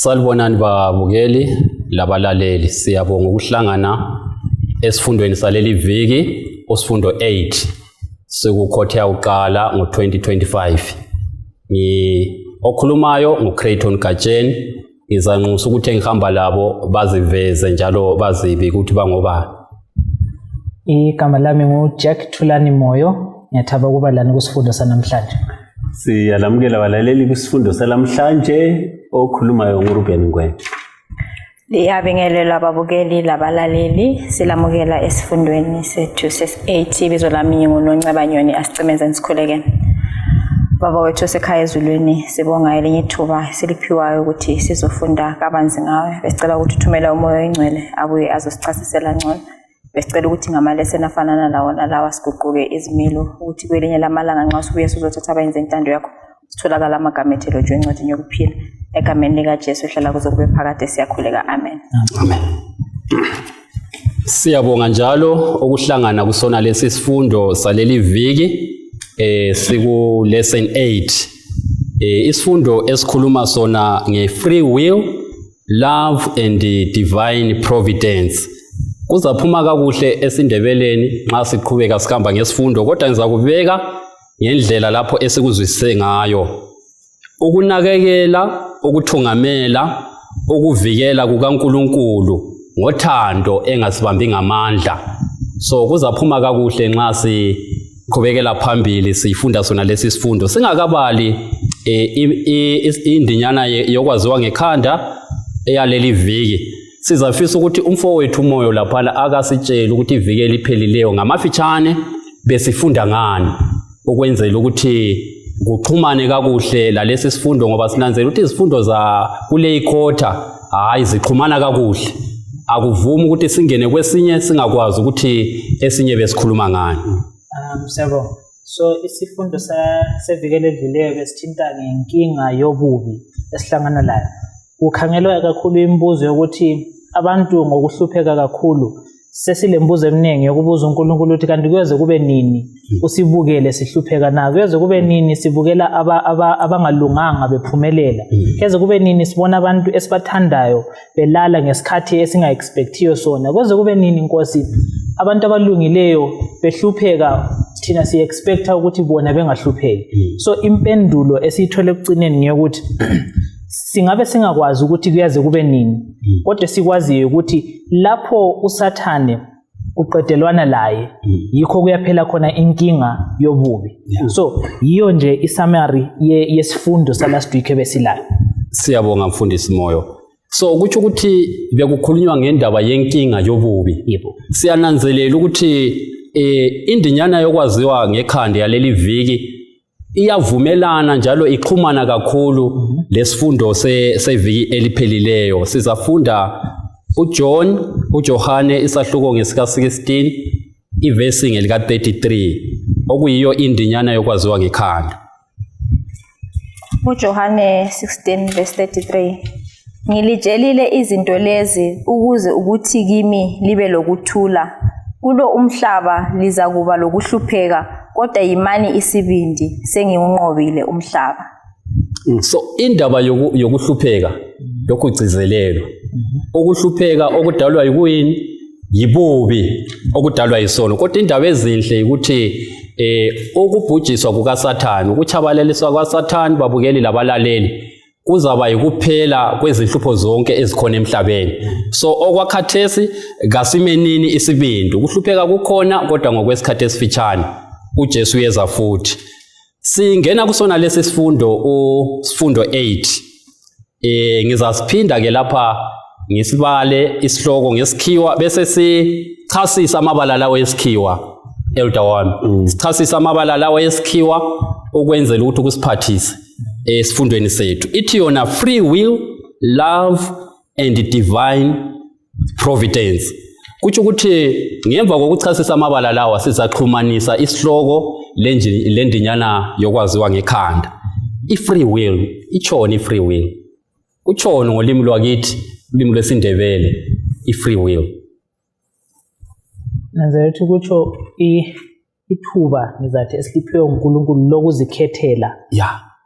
Salibonani babukeli labalaleli, siyabonga ukuhlangana esifundweni saleli viki osifundo 8 sekukhothe yakuqala ngo2025. Okhulumayo nguCrayton Gatsheni, ngizanxusa ukuthi engihamba labo baziveze njalo bazibi ukuthi bangobani. Igama lami nguJack Thulani Moyo, ngiyathaba ukuba lana kusifundo sanamhlanje. Siyalamukela abalaleli kusifundo salamhlanje, okhulumayo nguRuben Ngwenya. Liyabingelela ababukeli labalaleli, silamukela esifundweni sethu ses-8 ibizo lami nguNoncebanyoni Asicimezeni Sikhulekene. Baba wethu sekhaya ezulwini, sibonga elinye ithuba siliphiwayo ukuthi sizofunda kabanzi ngawe. Besicela ukuthi uthumele umoya oyingcwele abuye azosichasisela ngcono. Besicela ukuthi ngamalesson afana nalawo nalawa siguquke izimilo ukuthi kwelinye lamalanga nxa usubuye sizothatha abayenze intando yakho sitholakala amagama ethelo encwadini yokuphila. Egameni likaJesu ehlala kuze kube phakade siyakhuleka. Amen. Amen. Siyabonga njalo ukuhlangana kusona lesi sifundo saleli viki siku lesson 8. Isifundo esikhuluma sona nge-free will, love and divine providence. Kuzaphuma kakuhle esindebeleni nxa siqhubeka sikhamba ngesifundo, kodwa ngiza kubeka ngendlela lapho esikuzwisise ngayo. Ukunakekela, ukuthungamela, ukuvikela kukaNkulunkulu ngothando engasibambi ngamandla. So kuzaphuma kakuhle nxa siqhubekela phambili sifunda sona lesi sifundo. Singakabali indinyana yokwaziwa ngekhanda eyaleli viki, sizafisa ukuthi umfowethu umoyo lapha akasitshela ukuthi iviki eliphelileyo ngamafitshane besifunda ngani, ukwenzela ukuthi kuxhumane kakuhle lalesi sifundo, ngoba sinanzela ukuthi izifundo za kule ikhotha hayi zixhumana kakuhle. Akuvumi ukuthi singene kwesinye singakwazi ukuthi esinye besikhuluma ngani. Siyabonga. So isifundo sevikele edluleyo besithinta ngenkinga yobubi esihlangana layo. Kukhangelwa kakhulu imibuzo yokuthi abantu ngokuhlupheka kakhulu sesilembuzo eminingi yokubuza uNkulunkulu ukuthi kanti kuyoze kube nini usibukele sihlupheka na, kuyoze kube nini sibukela abangalunganga bephumelela, kuyoze kube nini sibona abantu esibathandayo belala ngesikhathi esinga-expectiyo sona, kuyoze kube nini Nkosi abantu abalungileyo behlupheka thina si-expecta ukuthi bona bengahlupheki. So impendulo esiyithole ekucineni ngiyokuthi singabe singakwazi ukuthi kuyaze kube nini, kodwa sikwaziyo ukuthi lapho uSathane uqedelwana laye yikho kuyaphela khona inkinga yobubi. So yiyo nje isummary yesifundo salast week ebesilayo. Siyabonga mfundisi Moyo. So kuthi ukuthi bekukhulunywa ngendaba yenkinga yobubi. Yebo. Siyananzelela ukuthi indinyana yokwaziwa ngekhanda yaleli viki iyavumelana njalo ixhumana kakhulu lesifundo seviki eliphelileyo. Sizafunda uJohane isahluko ngesika 16 ivesi ngelika 33 okuyiyo indinyana yokwaziwa ngekhanda. uJohane 16 verse 33. Ngilijelile izinto lezi ukuze ukuthi kimi libe lokuthula. Kulo umhlaba liza kuba lokuhlupheka, kodwa yimani isibindi, sengiunqobile umhlaba. So indaba yokuhlupheka lokugcizelelo, ukuhlupheka okudalwa yikuyini? Yibubi okudalwa yisono. Kodwa indaba ezinhle ukuthi ukubhujiswa kukaSathane, ukuchabalaliswa kwaSathane babukeli labalaleli kuzaba yikuphela kwezinhlupho zonke ezikhona emhlabeni. So okwakhathesi ngasimenini isibindi, ukuhlupheka kukhona kodwa ngokwesikhathi esifitshane uJesu uyeza futhi. Singena kusona lesi sifundo sifundo 8. Ngizasiphinda ke lapha ngisibale isihloko ngesikhiwa bese sichasisa amabala lawo esikhiwa. Elder wami, sichasisa amabala lawo esikhiwa ukwenzela ukuthi kusiphathise esifundweni sethu. Ithi yona free will, love and divine providence. Kuthi ukuthi ngemva kokuchasisa amabala lawa sizaxhumanisa isihloko lendinyana yokwaziwa ngekhanda. I-free will, ichona i-free will. Kuchona ngolimi lwakithi, ulimi lwesindebele, i-free will. Nanzela ukuthi kutsho ithuba ngizathi esiliphiwe uNkulunkulu lokuzikhethela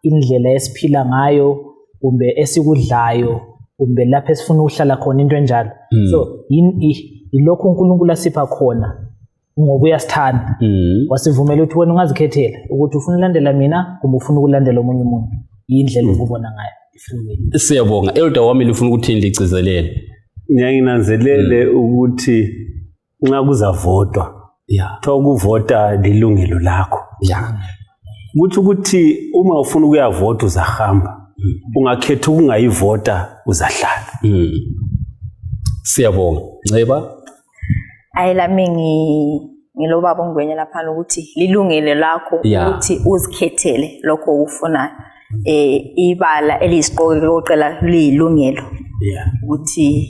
indlela esiphila ngayo kumbe esikudlayo kumbe lapha esifuna ukuhlala khona into enjalo. So ilokho uNkulunkulu asipha khona ngokuyasithanda. Wasivumela ukuthi wena ungazikhethela ukuthi ufuna ulandela mina kumbe ufuna ukulandela omunye umuntu. Indlela ukubona ngayo ifree. Siyabonga. Elder wami lifuna ukuthini ligcizelele? Ngiyanginanzelele ukuthi nxa kuzavotwa ukuvota lilungelo lakho. Kuthi ukuthi uma ufuna ukuyavota uzahamba. Ungakhetha ukungayivota uzahlala. Siyabonga. Nceba? Ayilami ngiloba bongwenya lapha ukuthi lilungelo lakho ukuthi uzikhethele lokho ufunayo. Ibala elisiqoke lokuqala liyilungelo. Ukuthi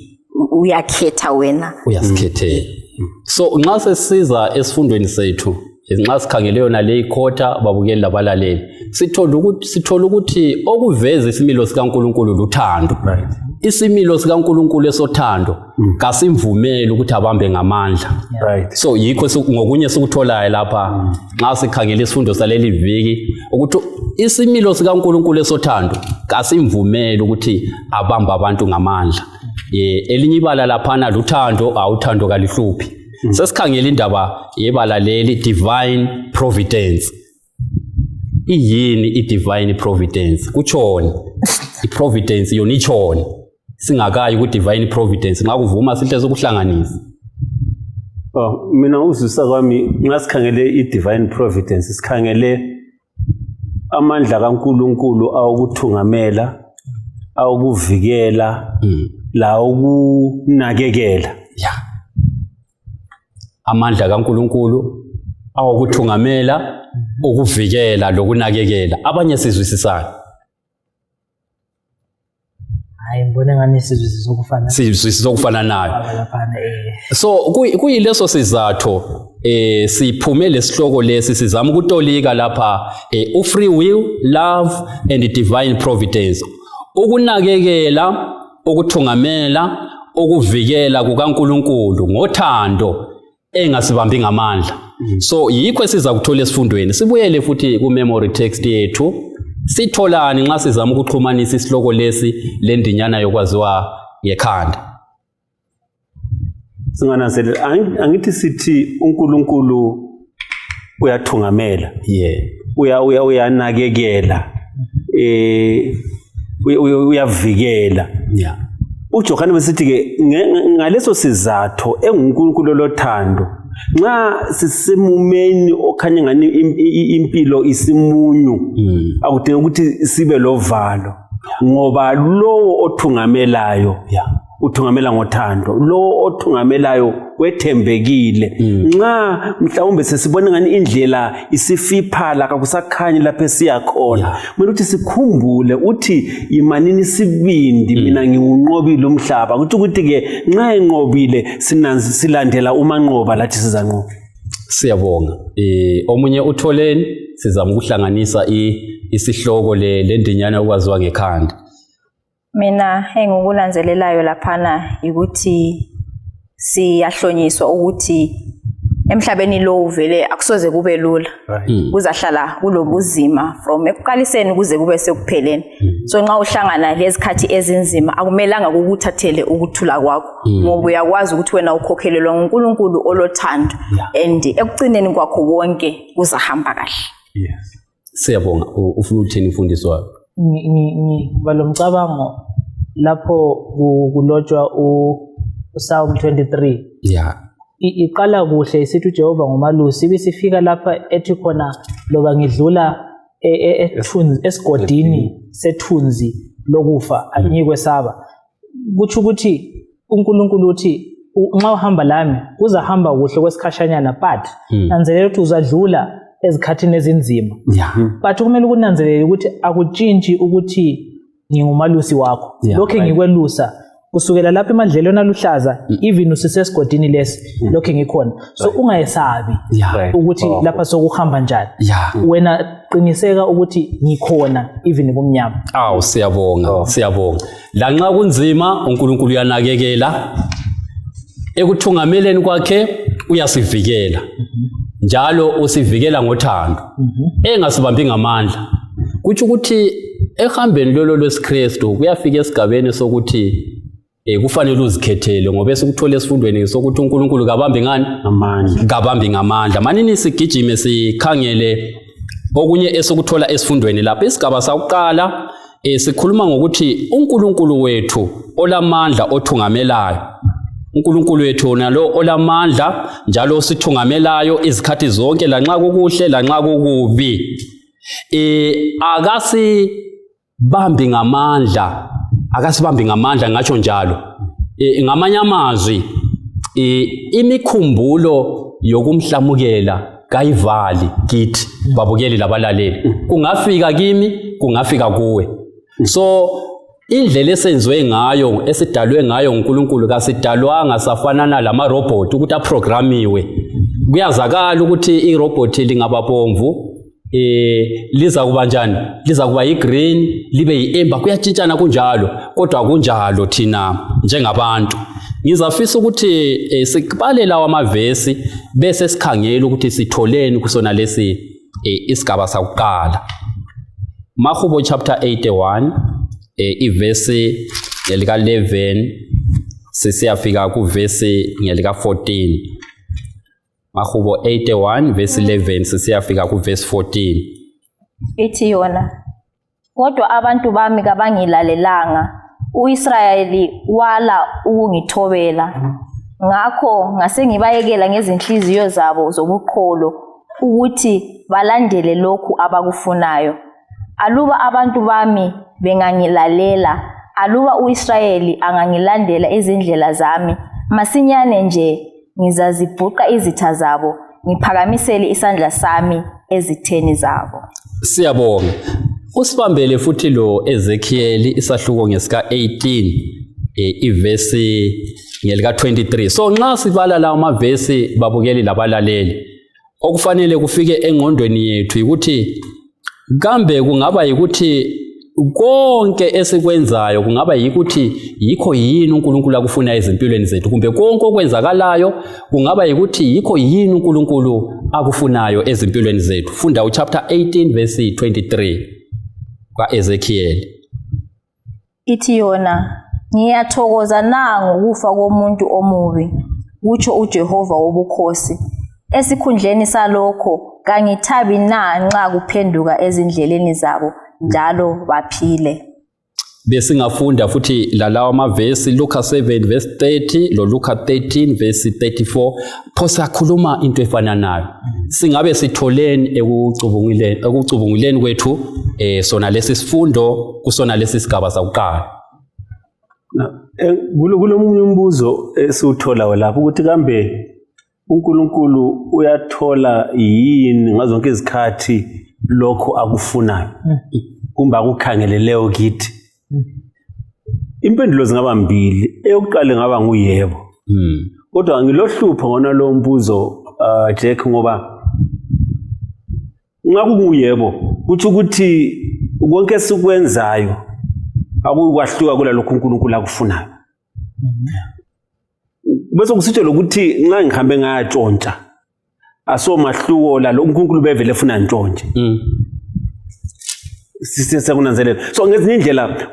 uyakhetha wena. Uyasikhethela. So nxa sesiza esifundweni sethu, nxa sikhangele yona le ikhota babukeli labalaleli, sithola ukuthi okuveza isimilo sikaNkulunkulu luthando. Isimilo sikaNkulunkulu esothando kasimvumeli ukuthi abambe ngamandla. So yikho ngokunye sikutholayo lapha nxa sikhangele isifundo saleli viki ukuthi isimilo sikaNkulunkulu esothando kasimvumeli ukuthi abambe abantu ngamandla. Elinye ibala laphana luthando, awuthando kalihluphi. Sesikhangela indaba yebala leli divine providence. Iyini i-divine providence? Kutshoni i-providence yona itshoni singakayi ku-divine providence nxa kuvuma sihle sokuhlanganisa. Mina uzwisa kwami nxa sikhangele i-divine providence sikhangele amandla kaNkulunkulu awukuthungamela, awukuvikela, la ukunakekela. Amandla kaNkulunkulu awukuthungamela, ukuvikela lokunakekela. Abanye sizwisisana. Hayi ngibona ngani sizwisisa ukufana. Sizwisisa ukufana nayo. So kuyileso sizathu siphume lesihloko lesi sizama ukutolika lapha free will, love and divine providence. Ukunakekela, ukuthungamela, ukuvikela kukaNkulunkulu ngothando engasibambi ngamandla. So yikho siza kuthola esifundweni. Sibuyele futhi ku memory text yethu. Sitholani nxa sizama ukuxhumanisa isihloko lesi lendinyana yokwaziwa ngekhanda. Singananzelela angithi sithi uNkulunkulu uyathungamela. Uyanakekela. Uyavikela. uJohane besithi ke ngaleso sizathu enguNkulunkulu lothando nxa sisemumeni okhanya ngani impilo isimunyu akudinga ukuthi sibe lovalo ngoba lo othungamelayo uthungamela ngothando lo othungamelayo wethembekile nxa mhlawumbe sesibona ngani indlela isifiphala kakusakhanyi lapha siyakhona kumele ukuthi sikhumbule uthi imanini sibindi mina ngiwunqobile umhlaba ukuthi ke nxa enqobile silandela umanqoba lathi sizanqoba. Siyabonga. Omunye utholeni sizama ukuhlanganisa isihloko lendinyana ukwaziwa ngekhanda. Mina engikulanzelelayo laphana ukuthi siyahlonyiswa ukuthi emhlabeni lo uvele akusoze kube lula. Kuzahlala kulobuzima from ekuqaliseni kuze kube sekupheleni. So nxa uhlangana lezikhathi ezinzima akumelanga ukuthathele ukuthula kwakho ngoba uyakwazi ukuthi wena ukhokhelelwa nguNkulunkulu olothando and ekugcineni kwakho wonke kuzahamba kahle. Siyabonga. Ufuna ukuthini mfundisi wakho? Balomcabango lapho kulotshwa uPsalm 23. Iqala kuhle isithi uJehova ngumalusi bisifika lapha ethi khona loba ngidlula esigodini sethunzi lokufa anyikwe saba. Kuthi ukuthi uNkulunkulu uthi nxa uhamba lami uzahamba kuhle kwesikhashanyana but nanzelela ukuthi uzadlula ezikhathini ezinzima. But kumele ukunanzelela ukuthi akutshintshi ukuthi ngingumalusi wakho. Lokho ngikwelusa kusukela lapha emadlelweni aluhlaza even usisesigodini lesi lokho ngikhona. So ungayesabi ukuthi lapha sokuhamba njani. Wena qiniseka ukuthi ngikhona even kumnyama. Siyabonga. Siyabonga. La nxa kunzima uNkulunkulu uyanakekela. Ekuthungameleni kwakhe uyasivikela. Njalo usivikela ngothando. Engasibambi ngamandla. Kuthi ukuthi ehambeni lolo lwesikristu kuyafika esigabeni sokuthi kufanele uzikhethele ngoba esikuthola esifundweni sokuthi uNkulunkulu kabambi ngani amandla kabambi ngamandla manini sigijime sikhangele okunye esikuthola esifundweni lapha isigaba sakuqala sikhuluma ngokuthi uNkulunkulu wethu olamandla othungamelayo uNkulunkulu wethu nalo olamandla njalo osithungamelayo izikhathi zonke lanxa kukuhle lanxa kukubi akasibambi ngamandla ngatsho njalo ngamanye amazwi imikhumbulo yokumhlamukela kayivali kithi babukeli labalaleli kungafika kimi kungafika kuwe so indlela esenziwe ngayo esidalwe ngayo uNkulunkulu kasidalwanga safanana lama robot ukuthi aprogramiwe kuyazakala ukuthi irobot lingababomvu liza kuba njani liza kuba yigreen libe yiamber kuyatshintshana kunjalo kodwa kunjalo thina njengabantu ngizafisa ukuthi sikubale lawa amavesi bese sikhangela ukuthi sitholeni kusona lesi isigaba sakuqala Mahubo chapter 81 ivesi ngelika 11 sisiyafika kuvesi ngelika 14 Mahubo 81 verse 11 sisiyafika kuvesi 14 ithi yona kodwa abantu bami kabangilalelanga uIsrayeli wala ukungithobela ngakho ngase ngibayekela ngezinhliziyo zabo zobuqholo ukuthi balandele lokhu abakufunayo aluba abantu bami bengangilalela aluba uIsrayeli angangilandela izindlela zami masinyane nje ngizazibhuqa izitha zabo ngiphakamisele isandla sami ezitheni zabo siyabonga usibambele futhi lo Ezekiel isahluko ngesika 18 ivesi ngelika 23 so nxa sibala lawo mavesi babukeli labalaleli okufanele kufike engqondweni yethu ukuthi kambe kungaba yikuthi konke esikwenzayo kungaba yikuthi yikho yini uNkulunkulu akufuna ezimpilweni zethu kumbe konke okwenzakalayo kungaba yikuthi yikho yini uNkulunkulu akufunayo ezimpilweni zethu funda uchapter 18 verse 23 kaEzekiel ithi yona ngiyathokoza ngokufa komuntu omubi kutsho uJehova wobukhosi esikhundleni salokho kangithabi nxa kuphenduka ezindleleni zabo njalo baphile besingafunda futhi lalawa amavesi Luka 7 verse 30 lo Luka 13 verse 34 phosa khuluma into efananayo singabe sitholeni ekucubunguleni kwethu sona lesi sifundo kusona lesi sigaba sakuqala kulomunye umbuzo esiuthola lapho ukuthi kambe uNkulunkulu uyathola yini ngazonke izikhathi lokho akufunayo kumbe akukhangeleleyo kithi impendulo zingaba mbili eyokuqala ngaba nguyebo kodwa ngilohlupha ngona lo mbuzo Jack ngoba ngakunguyebo kuthi ukuthi konke sikwenzayo akukwahluka kulalokho uNkulunkulu akufunayo bese kusitsho lokuthi nxa ngihambe ngayatshontsha asomahluko lalo uNkulunkulu bevele efuna ntshontshe sisekunanzelela so ngezinye indlela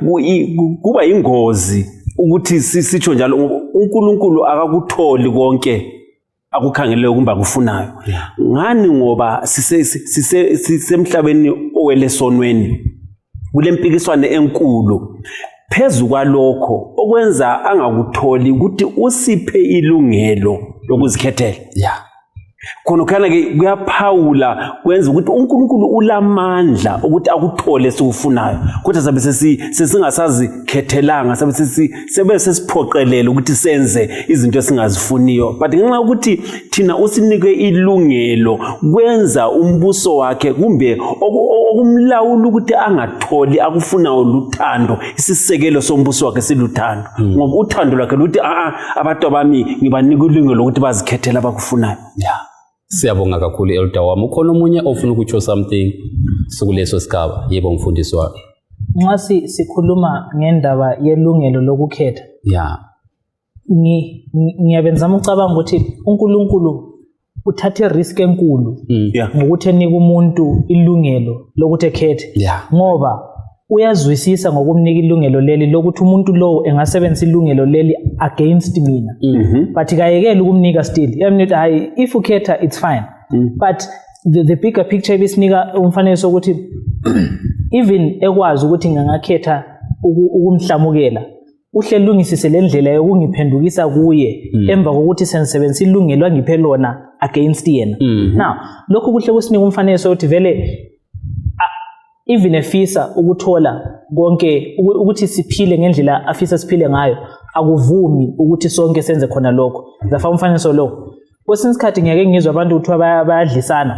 kuba ingozi ukuthi sisitsho njalo uNkulunkulu akakutholi konke akukhangelele kumba kufunayo ngani ngoba sisemhlabeni owelesonweni kulempikiswane enkulu phezu kwalokho okwenza angakutholi ukuthi usiphe ilungelo lokuzikhethela khona khona ke kuyaphawula kwenza ukuthi uNkulunkulu ulamandla ukuthi akuthole sikufunayo kodwa sabe sesingasazikhethelanga sabe sesiphoqelele ukuthi senze izinto esingazifuniyo but ngenxa ukuthi thina usinike ilungelo kwenza umbuso wakhe kumbe okumlawula ukuthi angatholi akufunayo luthando isisekelo sombuso wakhe siluthando ngoba uthando lwakhe luthi abantu bami ngibanika ilungelo ukuthi bazikhethela abakufunayo Siyabonga kakhulu Elder wami ukhona umunye ofuna ukutsho something sokuleso sigaba yebo mfundisi wami nxa sikhuluma ngendaba yelungelo lokukhetha ngiyabenzama ucabanga ukuthi uNkulunkulu uthathe risk enkulu ngokuthi enika umuntu ilungelo lokuthi ekhethe ngoba uyazwisisa ngokumnika ilungelo leli lokuthi umuntu lo engasebenzisa ilungelo leli against mina but kayekela ukumnika still yamnithi hayi if ukhetha it's fine but the bigger picture ibisinika umfanekiso ukuthi even ekwazi ukuthi ngingakhetha ukumhlamukela uhle lungisise lendlela yokungiphendukisa kuye emva kokuthi sengisebenzisa ilungelo angiphe lona against yena now lokho kuhle kusinika umfanekiso ukuthi vele even efisa ukuthola konke ukuthi siphile ngendlela afisa siphile ngayo akuvumi ukuthi sonke senze khona lokho zafa umfanekiso lo kwesinye isikhathi ngeke ngizwe abantu ukuthi bayadlisana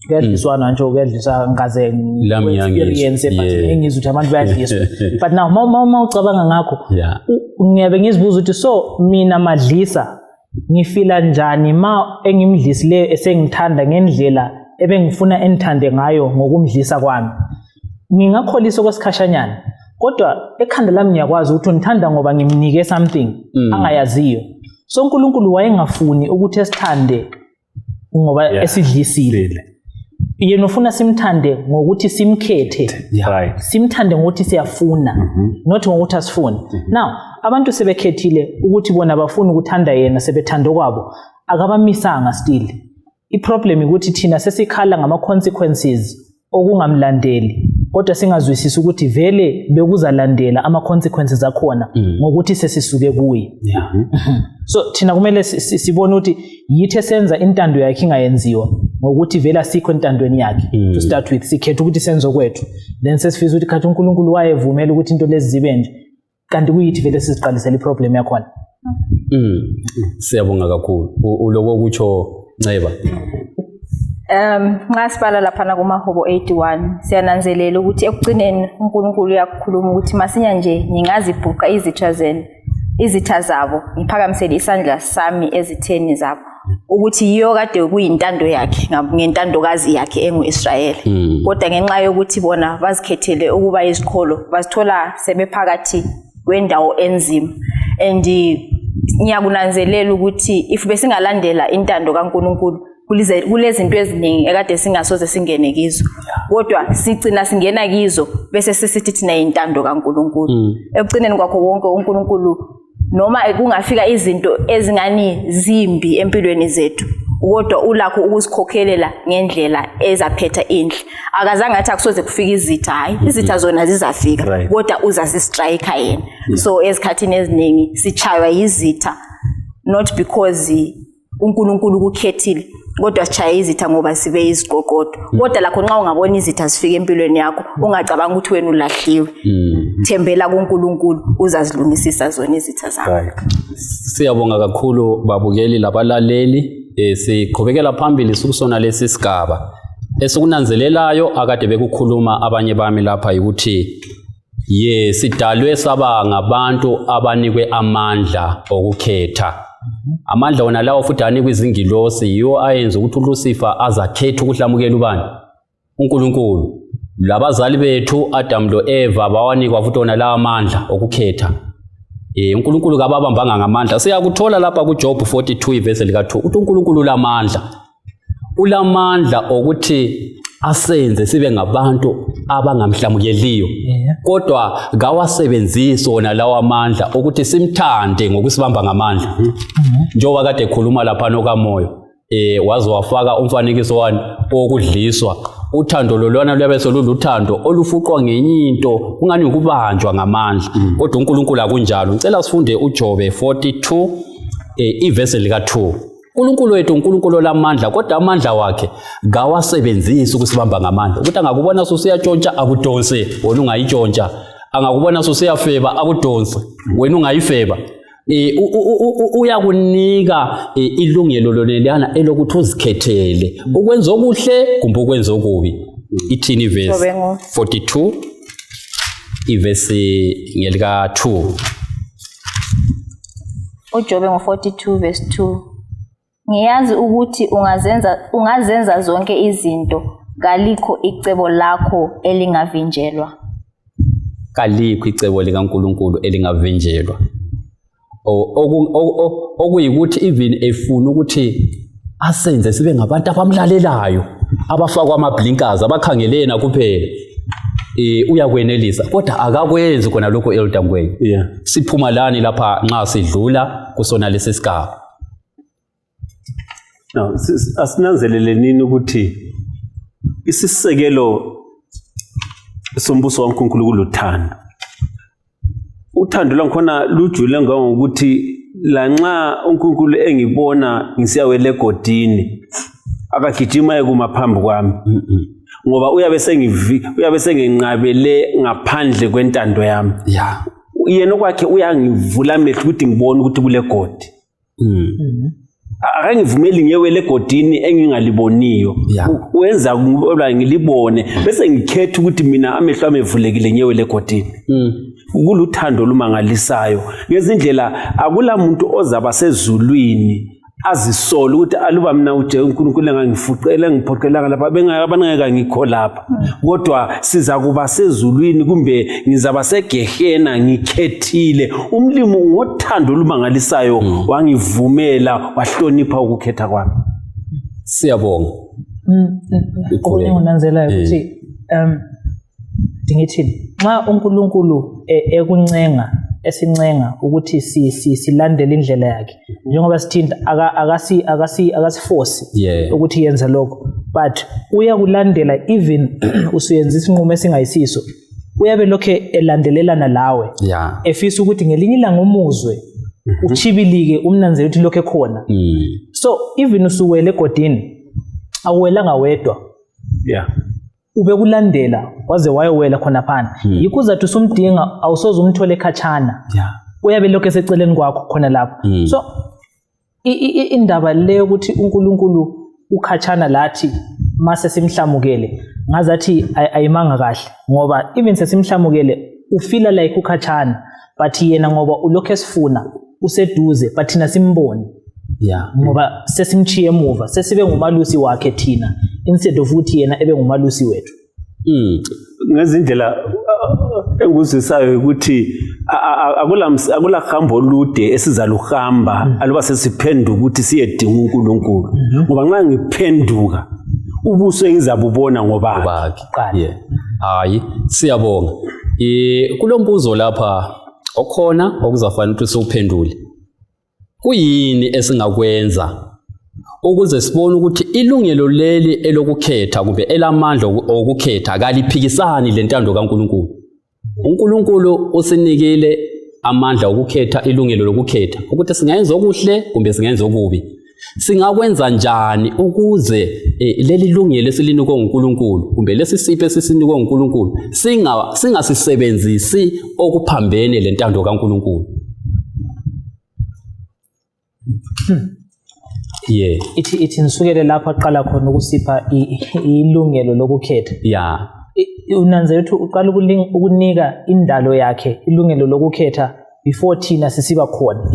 kuyadliswana nje kuyadliswa ngaze experience but ngizwe ukuthi abantu bayadliswa but now uma ucabanga ngakho ngiyabe ngizibuza ukuthi so mina madlisa ngifila njani ma engimdlisile esengithanda ngendlela ebengifuna enithande ngayo ngokumdlisa kwami ngingakholisa kwesikhashanyana kodwa ekhanda lami ngiyakwazi ukuthi unithanda ngoba ngimnike something angayaziyo so uNkulunkulu wayengafuni ukuthi esithande ngoba esidlisile yena ufuna simthande ngokuthi simkhethe simthande ngokuthi siyafuna not ngokuthi asifuni now abantu sebekhethile ukuthi bona bafuna ukuthanda yena sebethanda kwabo akabamisanga still iproblem ukuthi thina sesikhala ngama consequences okungamlandeli kodwa singazwisisi ukuthi vele bekuzalandela ama consequences akhona ngokuthi sesisuke kuye so thina kumele sibone ukuthi yithe senza intando yakhe ingayenziwa ngokuthi vele asikho entandweni yakhe to start with sikhetha ukuthi senzo kwethu then sesifisa ukuthi khathi uNkulunkulu wayevumela ukuthi into lezi zibe nje kanti kuyithi vele siziqalisela iproblem yakhona siyabonga kakhulu uloko kutsho Nceba ngasibala lapha kumahubo 81 siyananzelela ukuthi ekugcineni uNkulunkulu uyakukhuluma ukuthi masinya nje ngingazibhuqa izitha zabo ngiphakamisele isandla sami ezitheni zabo ukuthi yiyo kade kuyintando yakhe ngentandokazi yakhe enguIsrayeli kodwa ngenxa yokuthi bona bazikhethele ukuba izikholo bazithola sebephakathi kwendawo enzima and ngiyakunanzelela ukuthi if besingalandela intando kaNkulunkulu kulezinto eziningi ekade singasoze singene kizo kodwa sigcina singena kizo bese sisithi thina intando kaNkulunkulu ekugcineni kwakho konke uNkulunkulu noma kungafika izinto ezingani zimbi empilweni zethu kodwa ulakho ukusikhokhelela ngendlela ezaphetha indle akazange athi akusoze kufika izitha hayi izitha zona zizafika kodwa uzazistrike yena so ezikhathini eziningi sichaywa izitha not because uNkulunkulu kukhethile kodwa sichaya izitha ngoba sibe izigogodo kodwa lakho nxa ungabona izitha zifika empilweni yakho ungacabanga ukuthi wena ulahliwe thembela kuNkulunkulu uzazilungisisa zona izitha zakho siyabonga kakhulu babukeli labalaleli siqhubekela phambili sikusona lesi sigaba esikunanzelelayo akade bekukhuluma abanye bami lapha ukuthi sidalwe saba ngabantu abanikwe amandla okukhetha amandla wona lawo futhi anikwe izingilosi yiwo ayenza ukuthi uLucifer azakhetha ukuhlamukela ubani uNkulunkulu labazali bethu Adam lo Eva bawanikwa futhi wona lawa amandla okukhetha uNkulunkulu kababambanga ngamandla siyakuthola lapha kuJob 42 ivesi lika 2 uthi uNkulunkulu ulamandla okuthi asenze sibe ngabantu abangamhlamukeliyo kodwa ngawasebenzisa wona lawa amandla ukuthi simthande ngokusibamba ngamandla njengoba kade ekhuluma lapha nokamoyo waze wafaka umfanekiso wani okudliswa uthando lolwana lwabe soluluthando olufuqwa ngenye into kungani ukubanjwa ngamandla kodwa uNkulunkulu akunjalo ngicela sifunde uJob 42 ivesi lika 2 uNkulunkulu wethu uNkulunkulu olamandla kodwa amandla wakhe ngawasebenzisa ukusibamba ngamandla ukuthi angakubona susiyatshontsha akudonse wena ungayitshontsha angakubona susiyafeba akudonse wena ungayifeba uyakunika ilungelo lolelana elokuthi uzikhethele ukwenza okuhle kumbe ukwenza okubi ithini verse 42 ivesi ngelika 2 uJobe ngo42 verse 2 Ngiyazi ukuthi ungazenza zonke izinto kalikho icebo lakho elingavinjelwa kalikho icebo likaNkulunkulu elingavinjelwa okuyikuthi even efuna ukuthi asenze sibe ngabantu abamlalelayo abafakwa amablinkers abakhangelena kuphela uyakwenelisa kodwa akakwenzi khona lokho Elder Ngwenya. Yeah. Siphuma lani lapha nxa sidlula kusona lesi sigaba. Now asinanzelele nini ukuthi isisekelo sombuso kaNkulunkulu kuluthando. Uthando lwakhona lujule ngokuthi lanxa uNkulunkulu engibona ngisiyawele egodini akagijima ekumaphambi kwami. Ngoba uyabe senginqabele ngaphandle kwentando yami. Yeah. Yena okwakhe uyangivula amehlo ukuthi ngibone ukuthi kule godi. Akangivumeli ngiyewele egodini engingaliboniyo. Yeah. Wenza ngoba ngilibone bese ngikhetha ukuthi mina amehlo ami evulekile ngiyewele egodini. Kuluthando lumangalisayo ngezindlela akula muntu ozaba sezulwini azisola ukuthi aluba mina uje uNkulunkulu engangifuqela ngiphoqela lapha bengaka ngikho lapha kodwa siza kuba sezulwini kumbe ngizaba segehena ngikhethile umlimo ngothando lumangalisayo wangivumela wahlonipha ukukhetha kwami. Siyabonga. Okunye nginanzelayo ukuthi ngithini nxa uNkulunkulu esincenga ukuthi silandele indlela yakhe njengoba sithinta akasiforce ukuthi yenze lokho but uyakulandela even usuyenza isinqumo esingayisiso uyabe lokho elandelelana lawe efisa ukuthi ngelinye ilanga umuzwe uchibilike umnanzela ukuthi lokho ekhona. So even usuwele egodini awuwelanga wedwa. Ube kulandela waze wayowela khona phana yikho uzathi usumdinga awusoze umthole khatshana. Uyabe lokho eseceleni kwakho khona lapho. So indaba leyo ukuthi uNkulunkulu ukhatshana lathi mase simhlamukele ngazathi ayimanga kahle ngoba even sesimhlamukele ufila like ukhatshana but yena ngoba ulokho esifuna useduze but thina simbone. Ngoba sesimchiye emuva sesibe ngumalusi wakhe thina instead of ukuthi yena ebe ngumalusi wethu. Ngezindlela enguzwisayo ukuthi akula hambo olude esizaluhamba aluba sesiphenduka ukuthi siyedinga uNkulunkulu ngoba nxa ngiphenduka ubuso engizabubona ngoba hayi siyabonga. Kulombuzo lapha okhona okuzafanele ukuthi siwuphendule. Kuyini esingakwenza ukuze sibone ukuthi ilungelo leli elokukhetha kumbe elamandla okukhetha akaliphikisani lentando kaNkulunkulu? uNkulunkulu usinikile amandla okukhetha, ilungelo lokukhetha ukuthi singayenza okuhle kumbe singayenza okubi. Singakwenza njani ukuze leli lungelo esilinikwe uNkulunkulu kumbe lesi sipho esisinikwe uNkulunkulu singasisebenzisi okuphambene lentando kaNkulunkulu? Ithi nisukele lapho aqala khona ukusipha ilungelo lokukhetha. Unanzela ukuthi uqala ukunika indalo yakhe ilungelo lokukhetha before thina sisiba khona.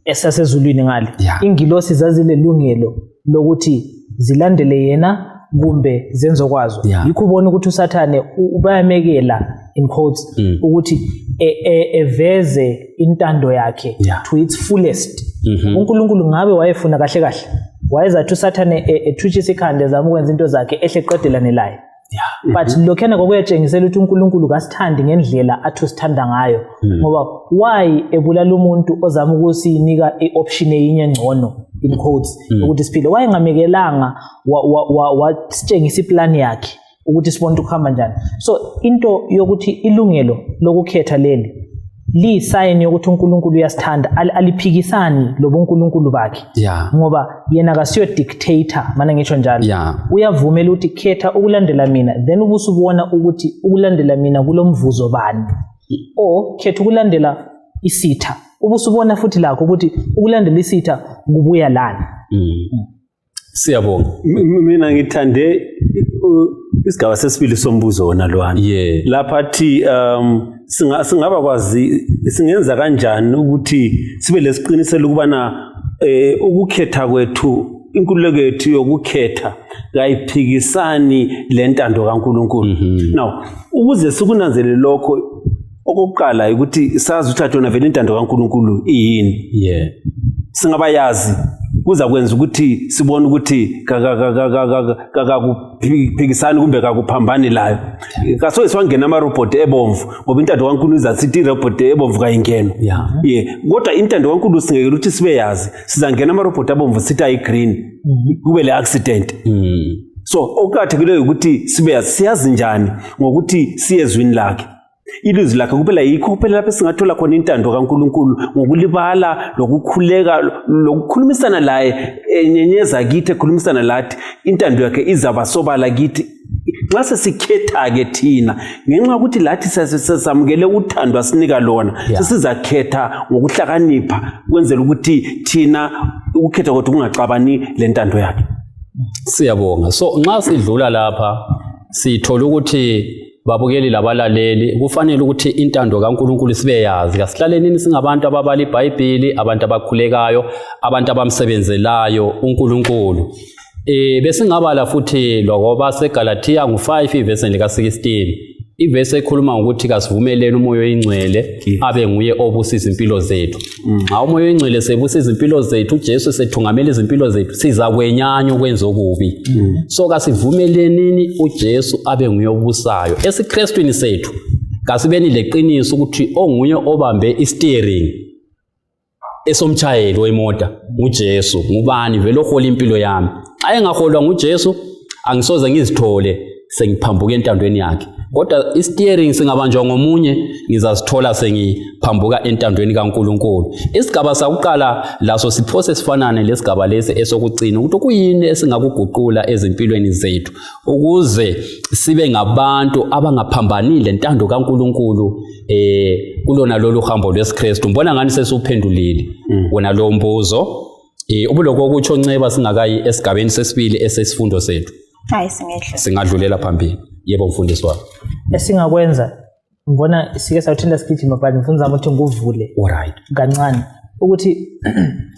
Esasezulwini ngale. Ingilosi zazile lungelo lokuthi zilandele yena kumbe zenzo kwazo. Yikho ubona ukuthi uSathane ubayamekela in quotes ukuthi eveze intando yakhe to its fullest. uNkulunkulu ngabe wayefuna kahle kahle wayezathi uSathane ethuthisa ikhanda ezama ukwenza into zakhe ehle qedelane laye. But lokhena kokuyetshengisela ukuthi uNkulunkulu kasithandi ngendlela athi usithanda ngayo ngoba why ebulala umuntu ozama ukusinika ioption eyinye ngcono in quotes ukuthi siphile wayengamekelanga wasitshengisa iplan yakhe ukuthi sibone ukuhamba njani. So into yokuthi ilungelo lokukhetha leli liyisign yokuthi uNkulunkulu uyasithanda aliphikisani lobuNkulunkulu bakhe ngoba yena akasiyo dictator mana ngisho njalo uyavumela ukuthi khetha ukulandela mina then ubusubona ukuthi ukulandela mina kulomvuzo bani khetha ukulandela isitha ubusubona futhi lakho ukuthi ukulandela isitha kubuya lana. Siyabonga. Mina ngithande isigaba sesibili sombuzo wona lwana lapha thi singaba kwazi singenza kanjani ukuthi sibe lesiqiniselo ukubana ukukhetha kwethu inkululeko yethu yokukhetha kayiphikisani lentando kaNkulunkulu. Now ukuze sikunanzele lokho okokuqala ukuthi sazi ukuthi athona vele intando kaNkulunkulu iyini. Singabayazi kuza kwenza ukuthi sibone ukuthi kakuphikisani kumbe kakuphambani layo. Kasoke siwangena amarobot ebomvu ngoba intando kaNkulunkulu izathi irobot ebomvu kayingeno. Kodwa intando kaNkulunkulu singeke ukuthi sibe yazi sizangena amarobot abomvu sithi ayi green kube le accident. So okuqakathekileyo ukuthi sibe yazi siyazi njani ngokuthi siyezwini lakhe. Ilizwi lakhe kuphela yikho kuphela lapho singathola khona intando kaNkulunkulu ngokulibala lokukhuleka lokukhulumisana laye enyenyeza kithi ekhulumisana lathi intando yakhe izaba sobala kithi nxa sesikhetha ke thina ngenxa ukuthi lathi sesamukele uthando asinika lona sesizakhetha ngokuhlakanipha kwenzela ukuthi thina ukukhetha kwethu kungaxabani lentando yakhe. Siyabonga. So nxa sidlula lapha sithola ukuthi babukeli labalaleli kufanele ukuthi intando kaNkulunkulu sibe yazi. Kasihlaleni singabantu ababala iBhayibheli, abantu abakhulekayo, abantu abamsebenzelayo uNkulunkulu. Besingabala futhi ngoba seGalatia ngo5 verse lika 16. Ivese ekhuluma ukuthi kasivumeleni umoya oyingcwele abe nguye obusisa impilo zethu. Nxa umoya oyingcwele sebusisa impilo zethu, uJesu sethungamela izimpilo zethu, siza kwenyanya ukwenza okubi. So kasivumelenini uJesu abe nguye obusayo. EsiKristwini sethu kasibeni leqiniso ukuthi onguye obambe i-steering esomtshayeli wemoto nguJesu. Ngubani vele ohola impilo yami? Xa engaholwa nguJesu angisoze ngizithole sengiphambuka entandweni yakhe. Kodwa i-steering singabanjwa ngomunye ngizasithola sengiphambuka entandweni kaNkulunkulu. Isigaba sakuqala laso siphose sifanane lesigaba lesi esokugcina ukuthi kuyini esingakuguqula ezimpilweni zethu ukuze sibe ngabantu abangaphambanile entando kaNkulunkulu kulona lolu hambo lwesikristu. Mbona ngani sesuphendulile wona lo mbuzo. Ubuloko okutsho Nceba singakayi esigabeni sesibili esesifundo sethu. Hayi singehle. Singadlulela phambili. Yebo mfundisi wami. Esingakwenza ngibona sike sawuthinda sigijima but ngifuna ukuthi nguvule Alright. kancane ukuthi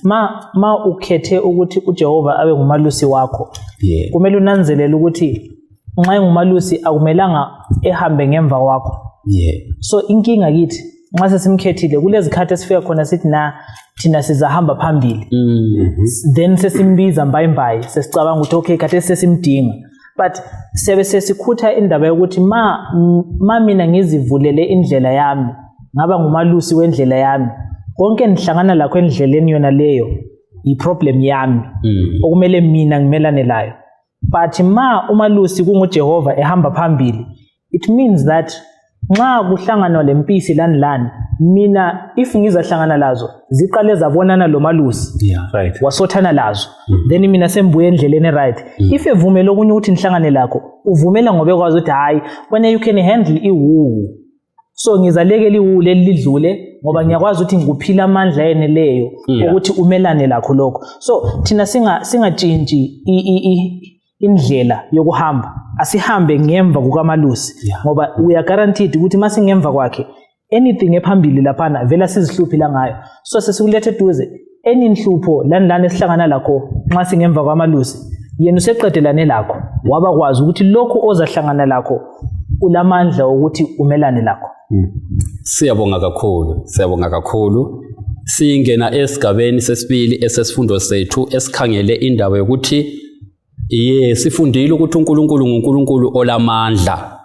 ma ukhethe ukuthi uJehova abe ngumalusi wakho. Kumele unanzelele ukuthi nxa engumalusi akumelanga ehambe ngemva kwakho. So inkinga kithi nxa sesimkhethile kulezikhathi esifika khona sithi thina sizahamba phambili. Then sesimbiza mbayimbayi sesicabanga ukuthi okay kade sesimdinga. But siyabe sesikhutha indaba yokuthi ma mina ngizivulele indlela yami ngaba ngumalusi wendlela yami konke nihlangana lakho endleleni yona leyo iproblem yami okumele mina ngimelane layo. But ma umalusi kunguJehova ehamba phambili, it means that nxa kuhlangana lempisi lani mina if ngizahlangana lazo ziqale zabonana lo malusi wasothana lazo then mina sembuye endleleni right. If evumela okunye ukuthi nihlangane lakho uvumela ngobe kwazi ukuthi hayi when you can handle iwu so ngizalekela iwu lelidlule ngoba ngiyakwazi ukuthi ngikuphila amandla yeneleyo ukuthi umelane lakho lokho. So thina singatshintshi indlela yokuhamba asihambe ngemva kukaMalusi ngoba we are guaranteed ukuthi masingemva kwakhe anything ephambili laphana vela sizihluphila ngayo. So sesikulethe duze any inhlupho lani esihlangana lakho nxa singemva kwaMalusi yena useqedelane lakho waba kwazi ukuthi lokho ozahlangana lakho ulamandla ukuthi umelane lakho. Siyabonga kakhulu. Singena esigabeni sesibili esesifundo sethu esikhangele indaba yokuthi sifundile ukuthi uNkulunkulu nguNkulunkulu olamandla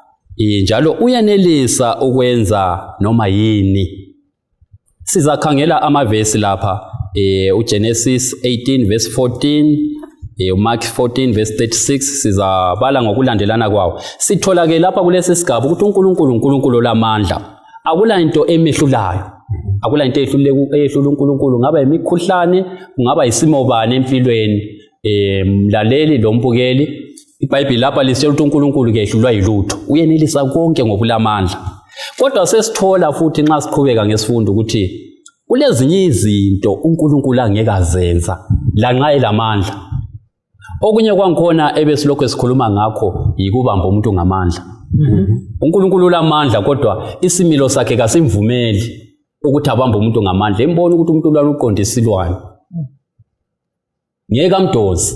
njalo uyanelisa ukwenza noma yini. Sizakhangela amavesi lapha uGenesis 18 verse 14 uMark 14 verse 36 sizabala ngokulandelana kwawo. Sithola ke lapha kulesi sigaba ukuthi uNkulunkulu nguNkulunkulu olamandla. Akula into emehlulayo. Akula into eyehlula uNkulunkulu, ngaba imikhuhlane, kungaba isimo bani empilweni. Mlaleli lo mbukeli iBhayibheli lapha lisitshela ukuthi uNkulunkulu ke ehlulwa yilutho, uyenelisa konke ngokulamandla. Kodwa sesithola futhi nxa siqhubeka ngesifundo ukuthi kulezinye izinto uNkulunkulu angeke azenza lanxa elamandla. Okunye kwangikhona ebesilokho esikhuluma ngakho yikubamba umuntu ngamandla. uNkulunkulu ulamandla kodwa isimilo sakhe kasimvumeli ukuthi abambe umuntu ngamandla. Embona ukuthi umuntu lwana uqondisilwayo ngeke amdozi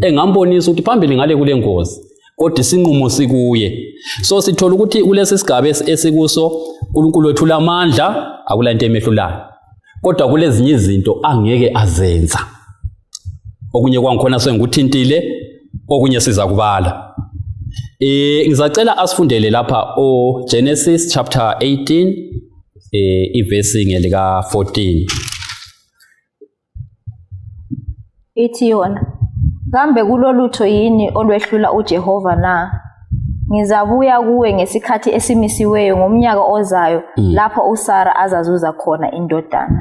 engambonisa ukuthi phambili ngale kule ngozi kodwa isinqumo sikuye. So sithola ukuthi kulesi sigaba esikuso uNkulunkulu wethu lamandla, akula into emehlulayo, kodwa kulezinye izinto angeke azenza. okunye kwangikhona sengikuthintile okunye siza kubala. Ngizacela asifundele lapha Genesis chapter 18 iverse ngelika 14. Ithi yona, kambe kulolutho yini olwehlula uJehova na? Ngizabuya kuwe ngesikhathi esimisiweyo ngomnyaka ozayo lapho uSara azazuza khona indodana.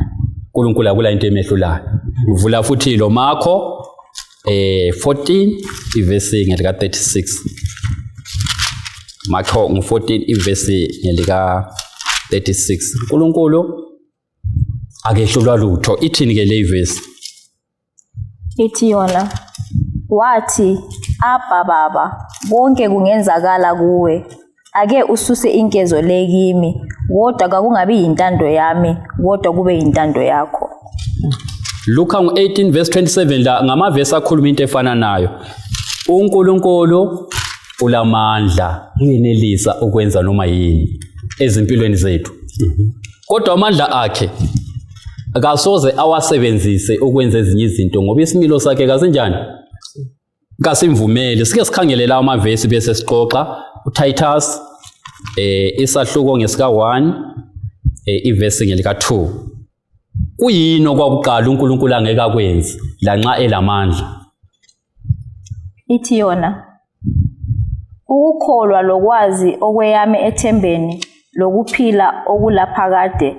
uNkulunkulu akula into emehlulayo. Ngivula futhi lo Marko 14 iverse ngelika 36. Marko 14 iverse ngelika 36. uNkulunkulu akehlulwa lutho. Ithini ke le verse? Ithi yona, wathi, Abba Baba, konke kungenzakala kuwe. Ake ususe inkezo le kimi, kodwa kakungabi yintando yami, kodwa kube yintando yakho. Luka 18 verse 27 la ngamavesi akhuluma into efana nayo. uNkulunkulu ulamandla uyenelisa ukwenza noma yini ezimpilweni zethu. Kodwa amandla akhe akasoze awasebenzise ukwenza ezinye izinto ngoba isimilo sakhe kasenjani? Kasimvumele. Sike sikhangele la amavesi bese sixoxa. uTitus isahluko ngesika 1 iverse ngelika 2. Kuyini okwakuqala uNkulunkulu angeke akwenze lanxa elamandla? Ithi yona, ukukholwa lokwazi okweyami ethembeni lokuphila okulaphakade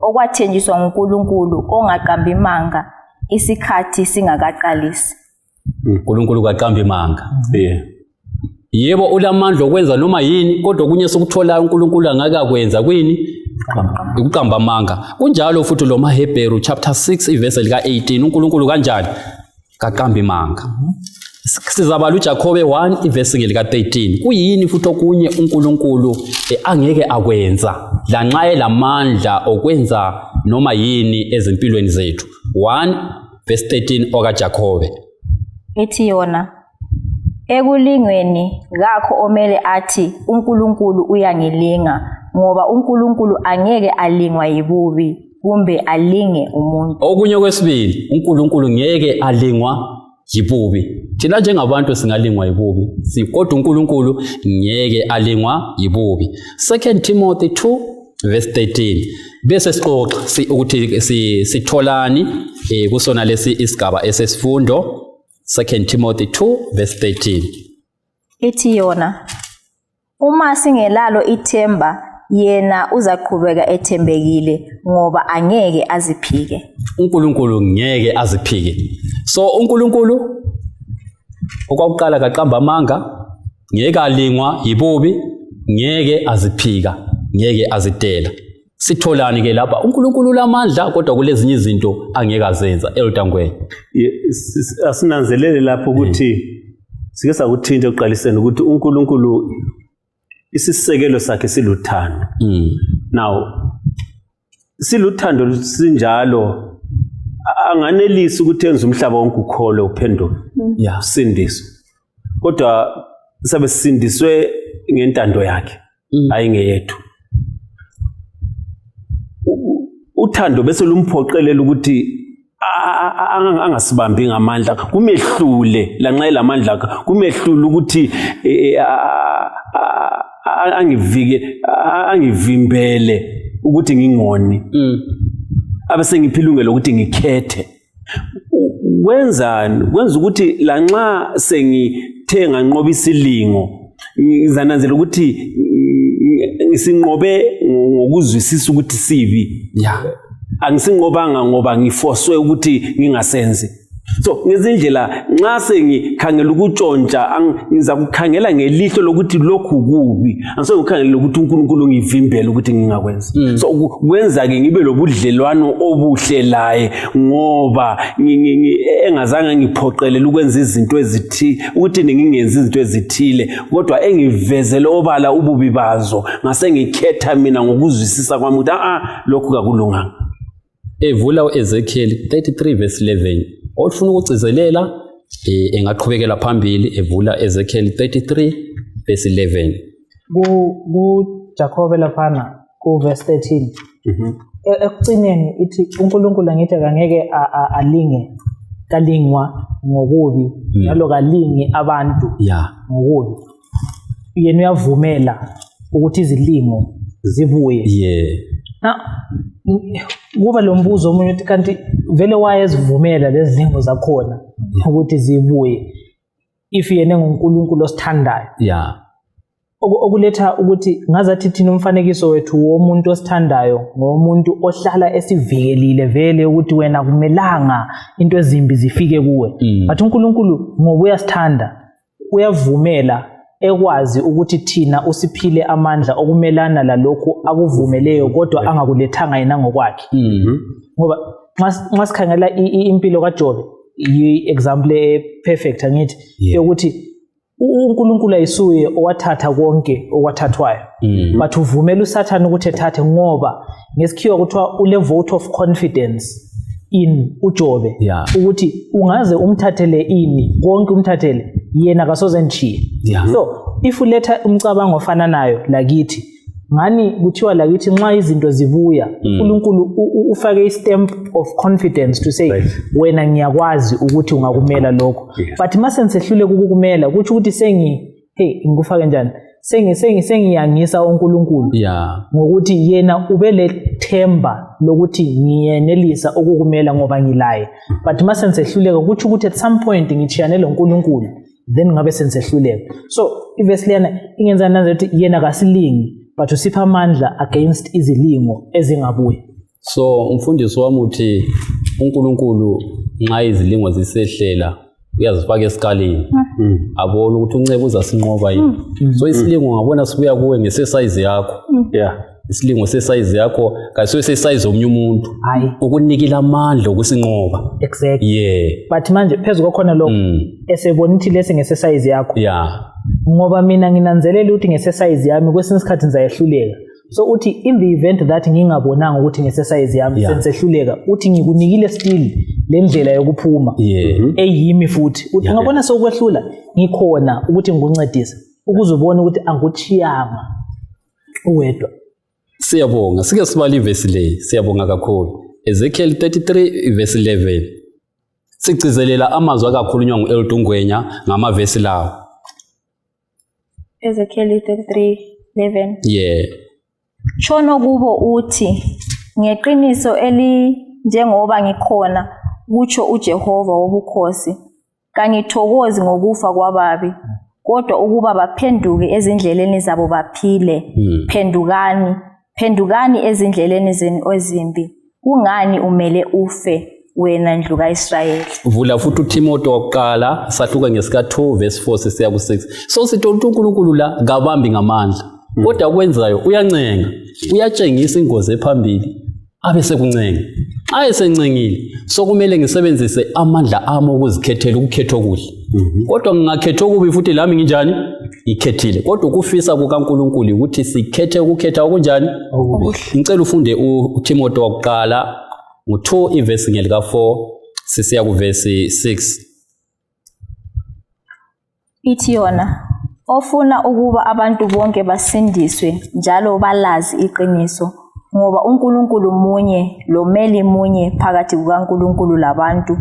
okwathenjiswa nguNkulunkulu ongaqambi imanga isikhathi singakaqalisi. uNkulunkulu kaqambi imanga. Yebo ulamandla okwenza noma yini, kodwa kunye sokuthola uNkulunkulu angeke akwenza kwini? Ukuqamba amanga. Kunjalo futhi lo maHebheru chapter 6 iverse lika 18 uNkulunkulu kanjani? Kaqamba imanga. Sizabala uJakobe 1 iverse ngelika 13. Kuyini futhi okunye uNkulunkulu angeke akwenza lanxa elamandla okwenza noma yini ezimpilweni zethu? 1 verse 13 okaJakobe. Ithi yona, ekulingweni ngakho omele athi uNkulunkulu uyangilinga, ngoba uNkulunkulu angeke alingwa yibubi kumbe alinge umuntu. Okunye kwesibili, uNkulunkulu ngeke alingwa yibubi. Thina njengabantu singalingwa yibubi, kodwa uNkulunkulu ngeke alingwa yibubi. 2 Timothy 2 verse 13. Bese sixoxa ukuthi sitholani kusona lesi isigaba esesifundo. 2 Timothy 2 verse 13. Ithi yona, uma singelalo ithemba yena uzaqhubeka ethembekile ngoba angeke aziphike. uNkulunkulu ngeke aziphike. So uNkulunkulu okwakuqala kaqamba amanga, ngeke alingwa yibubi, ngeke aziphika, ngeke azidela. Sitholani ke lapha? uNkulunkulu lamandla kodwa kulezinye izinto angeke azenza. Eludangweni asinanzelele lapho ukuthi sike sakuthinta eqaliseni ukuthi uNkulunkulu isisekelo sakhe siluthando. Now siluthando sinjalo anganelisi ukuthi enze umhlaba wonke ukhole uphenduke. Sindiso. Kodwa sabe sindiswe ngentando yakhe hayi ngeyethu. Uthando bese lumphoqelela ukuthi angasibambi ngamandla, kumehlule lanxa elamandla akhe, kumehlule ukuthi angivimbele ukuthi ngingoni. Abese ngiphilungele ukuthi ngikhethe. Wenzani? Kwenza ukuthi lanxa sengithe nganqoba isilingo ngizananzela ukuthi ngisinqobe ngokuzwisisa ukuthi sibi. Angisinqobanga ngoba ngifoswe ukuthi ngingasenzi. So ngezindlela nxa sengikhangela ukutshontsha ngiza kukhangela ngelihlo lokuthi lokhu kubi, angisoke ngikhangele ukuthi uNkulunkulu ngivimbele ukuthi ngingakwenza. So kwenza ke ngibe lobudlelwano obuhle laye ngoba engazange ngiphoqelele ukwenza izinto ezithile ukuthi ngingenzi izinto ezithile, kodwa engivezele obala ububi bazo ngase ngikhetha mina ngokuzwisisa kwami ukuthi lokhu kakulunganga. Evula uEzekiel 33 verse 11. Ofuna ukugcizelela engaqhubekela phambili evula Ezekiel 33 verse 11. Ku Jacobe laphana ku verse 13. Ekucineni ithi uNkulunkulu ngithi angeke alinge kalingwa ngokubi nalo kalingi abantu ngokubi yena uyavumela ukuthi izilimo zibuye kuba lo mbuzo omunye uthi kanti vele wayezivumela lezi zilimo zakhona ukuthi zibuye if yena nguNkulunkulu osithandayo okuletha ukuthi ngazathi thina umfanekiso wethu womuntu osithandayo ngomuntu ohlala esivikelile vele ukuthi wena kumelanga into ezimbi zifike kuwe but uNkulunkulu ngoba uyasithanda uyavumela ekwazi ukuthi thina usiphile amandla okumelana lalokhu akuvumeleyo kodwa angakulethanga yena ngokwakhe ngoba nxa sikhangela impilo kaJobe i-example perfect angithi yokuthi uNkulunkulu ayisuye owathatha konke okwathathwayo but uvumela uSathane ukuthi ethathe ngoba ngesikhiwa kuthiwa ule vote of confidence in uJobe ukuthi ungaze umthathele ini konke umthathele yena akasoze ngishiye so if uletha umcabango ofana nayo lakithi ngani kuthiwa lakithi nxa izinto zibuya uNkulunkulu ufake istamp of confidence to say wena ngiyakwazi ukuthi ungakumela lokho but mase ngisehlule ukukumela kuthi ukuthi ngikufake njani sengiyangisa uNkulunkulu ngokuthi yena ubelethemba lokuthi ngiyenelisa ukukumela ngoba ngilaye but mase ngisehluleka kuthi ukuthi at some point ngithiyane lo uNkulunkulu then ngabe sengisehluleka so ivesi lena ingenza nanzo ukuthi yena kasilingi but usipha amandla against izilingo ezingabuyi so umfundisi wami uthi uNkulunkulu nxa izilingo zisehlela uyazifaka esikaleni abona ukuthi uNceba uzasinqoba yini so isilingo ngabona sibuya kuwe ngesize yakho isilingo sesize yakho kasiwe sesize omnye umuntu ukunikela amandla okusinqoba exactly but manje phezulu kwakhona lokho esebona ithi lesi ngesesize yakho ngoba mina nginanzelela ukuthi ngesesize yami kwesinye isikhathi ngizayehluleka so uthi in the event that ngingabonanga ukuthi ngesesize yami sensehluleka uthi ngikunikile still le ndlela yokuphuma eyimi futhi uthi ngabona sokwehlula ngikhona ukuthi ngikuncedise ukuzobona ukuthi angutshiyanga uwedwa siyabonga sike sibala ivesi le siyabonga kakhulu Ezekiel 33 verse 11 sigcizelela amazwi akakhulunywa nguEldungwenya ngamavesi lawo Ezekiel 33:11 Shono kubo uthi ngeqiniso njengoba ngikhona kutsho uJehova wobukhosi kangithokozi ngokufa kwababi kodwa ukuba baphenduke ezindleleni zabo baphile phendukani ezindleleni zenu ezimbi kungani umele ufe wena ndlu kaIsrayeli vula futhi uTimothy wokuqala sahluka ngesika 2 verse 4 sisiya ku 6 so sithi uNkulunkulu la ngabambi ngamandla kodwa kwenzayo uyancenga uyatshengisa ingozi ephambili abe sekuncenga xa esencengile so kumele ngisebenzise amandla ami ukuzikhethela ukukhetha okuhle kodwa ngingakhetha okubi futhi lami nginjani ikhethile kodwa ukufisa kukaNkulunkulu ukuthi sikhethe ukukhetha okunjani ngicela ufunde uTimothy wokuqala ngo2 ivesi ngelika 4 sisiya ku verse 6 ithi yona ofuna ukuba abantu bonke basindiswe njalo balazi iqiniso ngoba uNkulunkulu munye lomeli munye phakathi kukaNkulunkulu labantu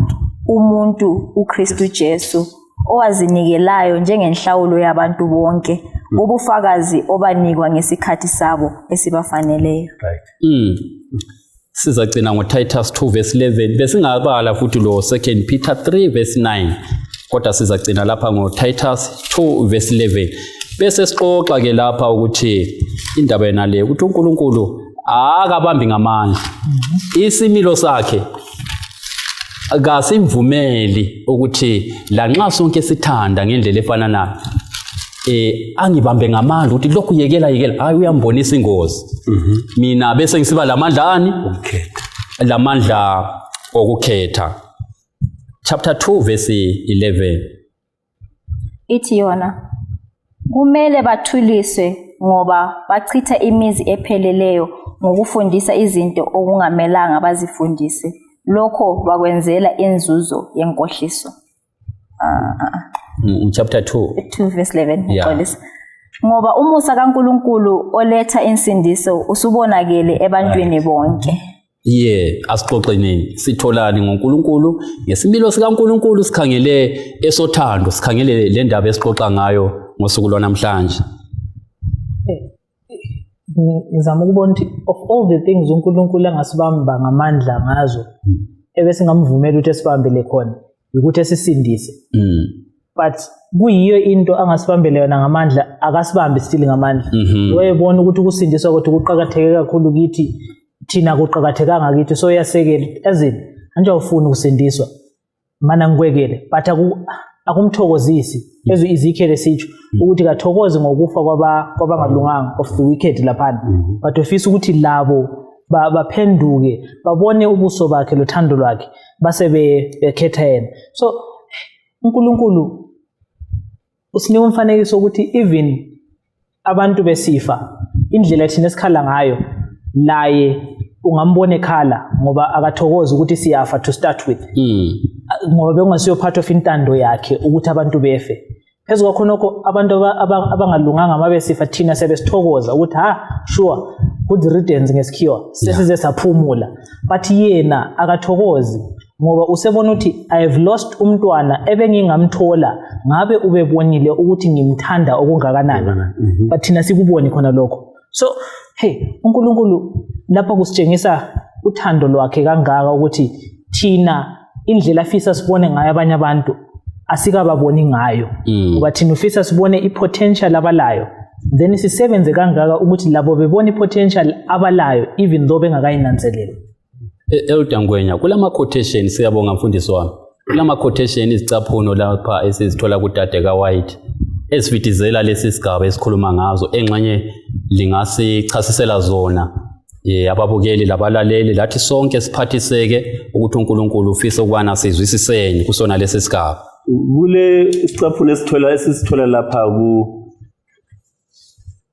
umuntu uKristu Jesu owazinikelayo njengenhlawulo yabantu bonke ubufakazi obanikwa ngesikhathi sabo esibafaneleyo sizagcina ngoTitus 2 verse 11 bese ngabala futhi lo 2 Peter 3 verse 9 kodwa sizagcina lapha ngoTitus 2 verse 11 bese sixoxa ke lapha ukuthi indaba yena le ukuthi uNkulunkulu akabambi ngamandla isimilo sakhe akasimvumeli ukuthi la nxa sonke sithanda ngendlela efana nayo angibambe ngamandla ukuthi lokhu yekela hayi uyambonisa ingozi mina bese ngisiba lamandla ani lamandla okukhetha chapter 2 verse 11 ithi yona kumele bathuliswe ngoba bachitha imizi epheleleyo ngokufundisa izinto okungamelanga bazifundise lokho bakwenzela inzuzo yenkohliso chapter 2 verse 11 ngoba umusa kaNkulunkulu oletha insindiso usubonakele ebantwini bonke asixoxeni sitholani ngoNkulunkulu ngesimilo sikaNkulunkulu sikhangele esothando sikhangele le ndaba esixoxa ngayo ngosuku lwanamhlanje. Ngizama ukubona ukuthi of all the things uNkulunkulu angasibamba ngamandla ngazo ebese ngamvumela ukuthi esibambele khona ukuthi esisindise. But kuyiyo into angasibambele yona ngamandla akasibambe still ngamandla. Wayebona ukuthi ukusindiswa kwethu kuqhakatheke kakhulu kithi thina kuqhakathekanga kithi so yasekela azini anje awufuni ukusindiswa mana ngikwekele but akumthokozisi ezo izikhele sithu ukuthi kathokoze ngokufa kwabangalunganga of the wicked laphana but ufisa ukuthi labo baphenduke babone ubuso bakhe lothando lwakhe base bekhetha yena. So uNkulunkulu usinika umfanekiso ukuthi even abantu besifa indlela thina esikhala ngayo laye ungambona ekhala ngoba akathokoza ukuthi siyafa to start with. Ngoba bengasiyo part of intando yakhe ukuthi abantu befe. Phezulu kwakhonoko abantu abangalunganga mabesifa thina sebesithokoza ukuthi sure good riddance ngesikhiwa sesize saphumula but yena akathokozi ngoba usebona ukuthi I have lost umntwana ebengingamthola ngabe ubebonile ukuthi ngimthanda okungakanani but thina sikuboni khona lokho. So uNkulunkulu lapha kusitshengisa uthando lwakhe kangaka ukuthi thina indlela afisa sibone ngayo abanye abantu asikababoni ngayo ngoba thina ufisa sibone ipotential abalayo then sisebenze kangaka ukuthi labo bebone ipotential abalayo even though bengakayinanzeleli. Elder Ngwenya kulama quotation siyabonga mfundisi wami kulama quotation izicaphuno lapha esizithola kuDade kaWhite esifitizela lesi sigaba esikhuluma ngazo engxenye lingasichasisela zona ababukeli labalaleli lathi sonke siphathiseke ukuthi uNkulunkulu ufisa ukubana sizwisisene kusona lesi sigaba. Kule isicaphuno esithola lapha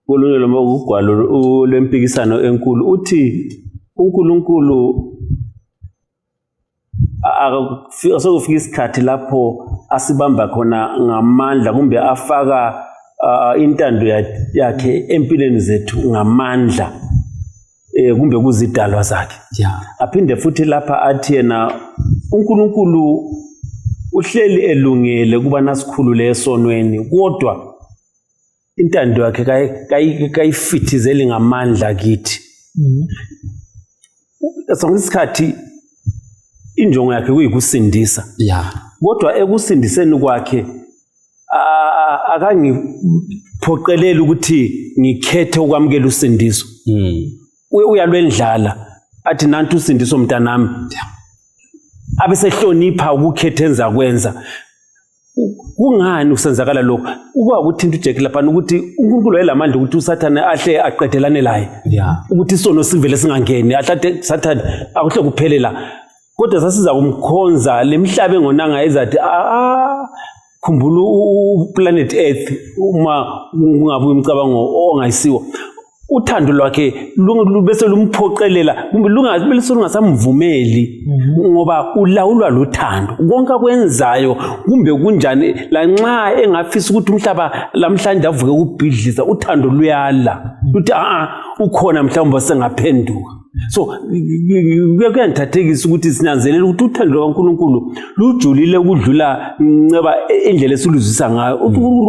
kulunye lomugwalo lempikisano enkulu uthi uNkulunkulu akufika isikhathi lapho asibamba khona ngamandla kumbe afaka intando yakhe empilweni zethu ngamandla kumbe kuzidalwa zakhe. Aphinde futhi lapha athi yena uNkulunkulu uhleli elungele kuba nasikhulule esonweni kodwa intando yakhe kayifithizeli ngamandla kithi. Sonke isikhathi injongo yakhe kuyikusindisa kodwa ekusindiseni kwakhe akangiphoqeleli ukuthi ngikhethe ukwamukela usindiso. Uyalwendlala athi nantu usindiso mntanami abesehlonipha ukukhetha enza kwenza. Kungani usenzakala lokho ukuba ukuthinta uJack lapha ukuthi uNkulunkulu wayelamandla ukuthi uSathane ahle aqedelane laye ukuthi isono sivele singangeni ahlathi Sathane akuhle kuphelela kodwa sasiza kumkhonza lemhlaba engonanga ezathi khumbula uplanet Earth uma kungabuyi umcabango ongayisiwo uthando lwakhe bese lumphoqelela kumbe lungasamvumeli ngoba ulawulwa luthando konke kwenzayo kumbe kunjani lanxa engafisa ukuthi umhlaba lamhlanje avuke ukubhidliza uthando luyala uthi ukhona mhlawumbe sengaphenduka. So kuyangithathekisa ukuthi sinanzelela ukuthi uthando kaNkulunkulu lujulile ukudlula nceba indlela esiluzisa ngayo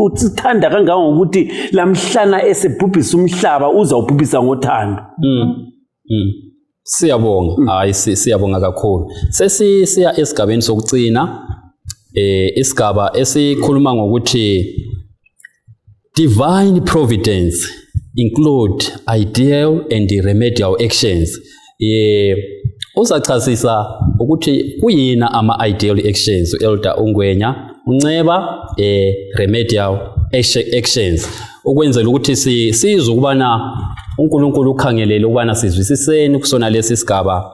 uthi uthanda kangaka ngokuthi lamhlana esebhubhisa umhlaba uzawubhubhisa ngothando. Siyabonga siyabonga kakhulu. Sesiya esigabeni sokugcina isigaba esikhuluma ngokuthi divine providence include ideal and remedial actions. Uzachasisa ukuthi kuyina ama ideal actions Elder Ngwenya unceba remedial actions ukwenzela ukuthi sizwe ukubana uNkulunkulu ukhangelele ukubana sizwisiseni kusona lesi sigaba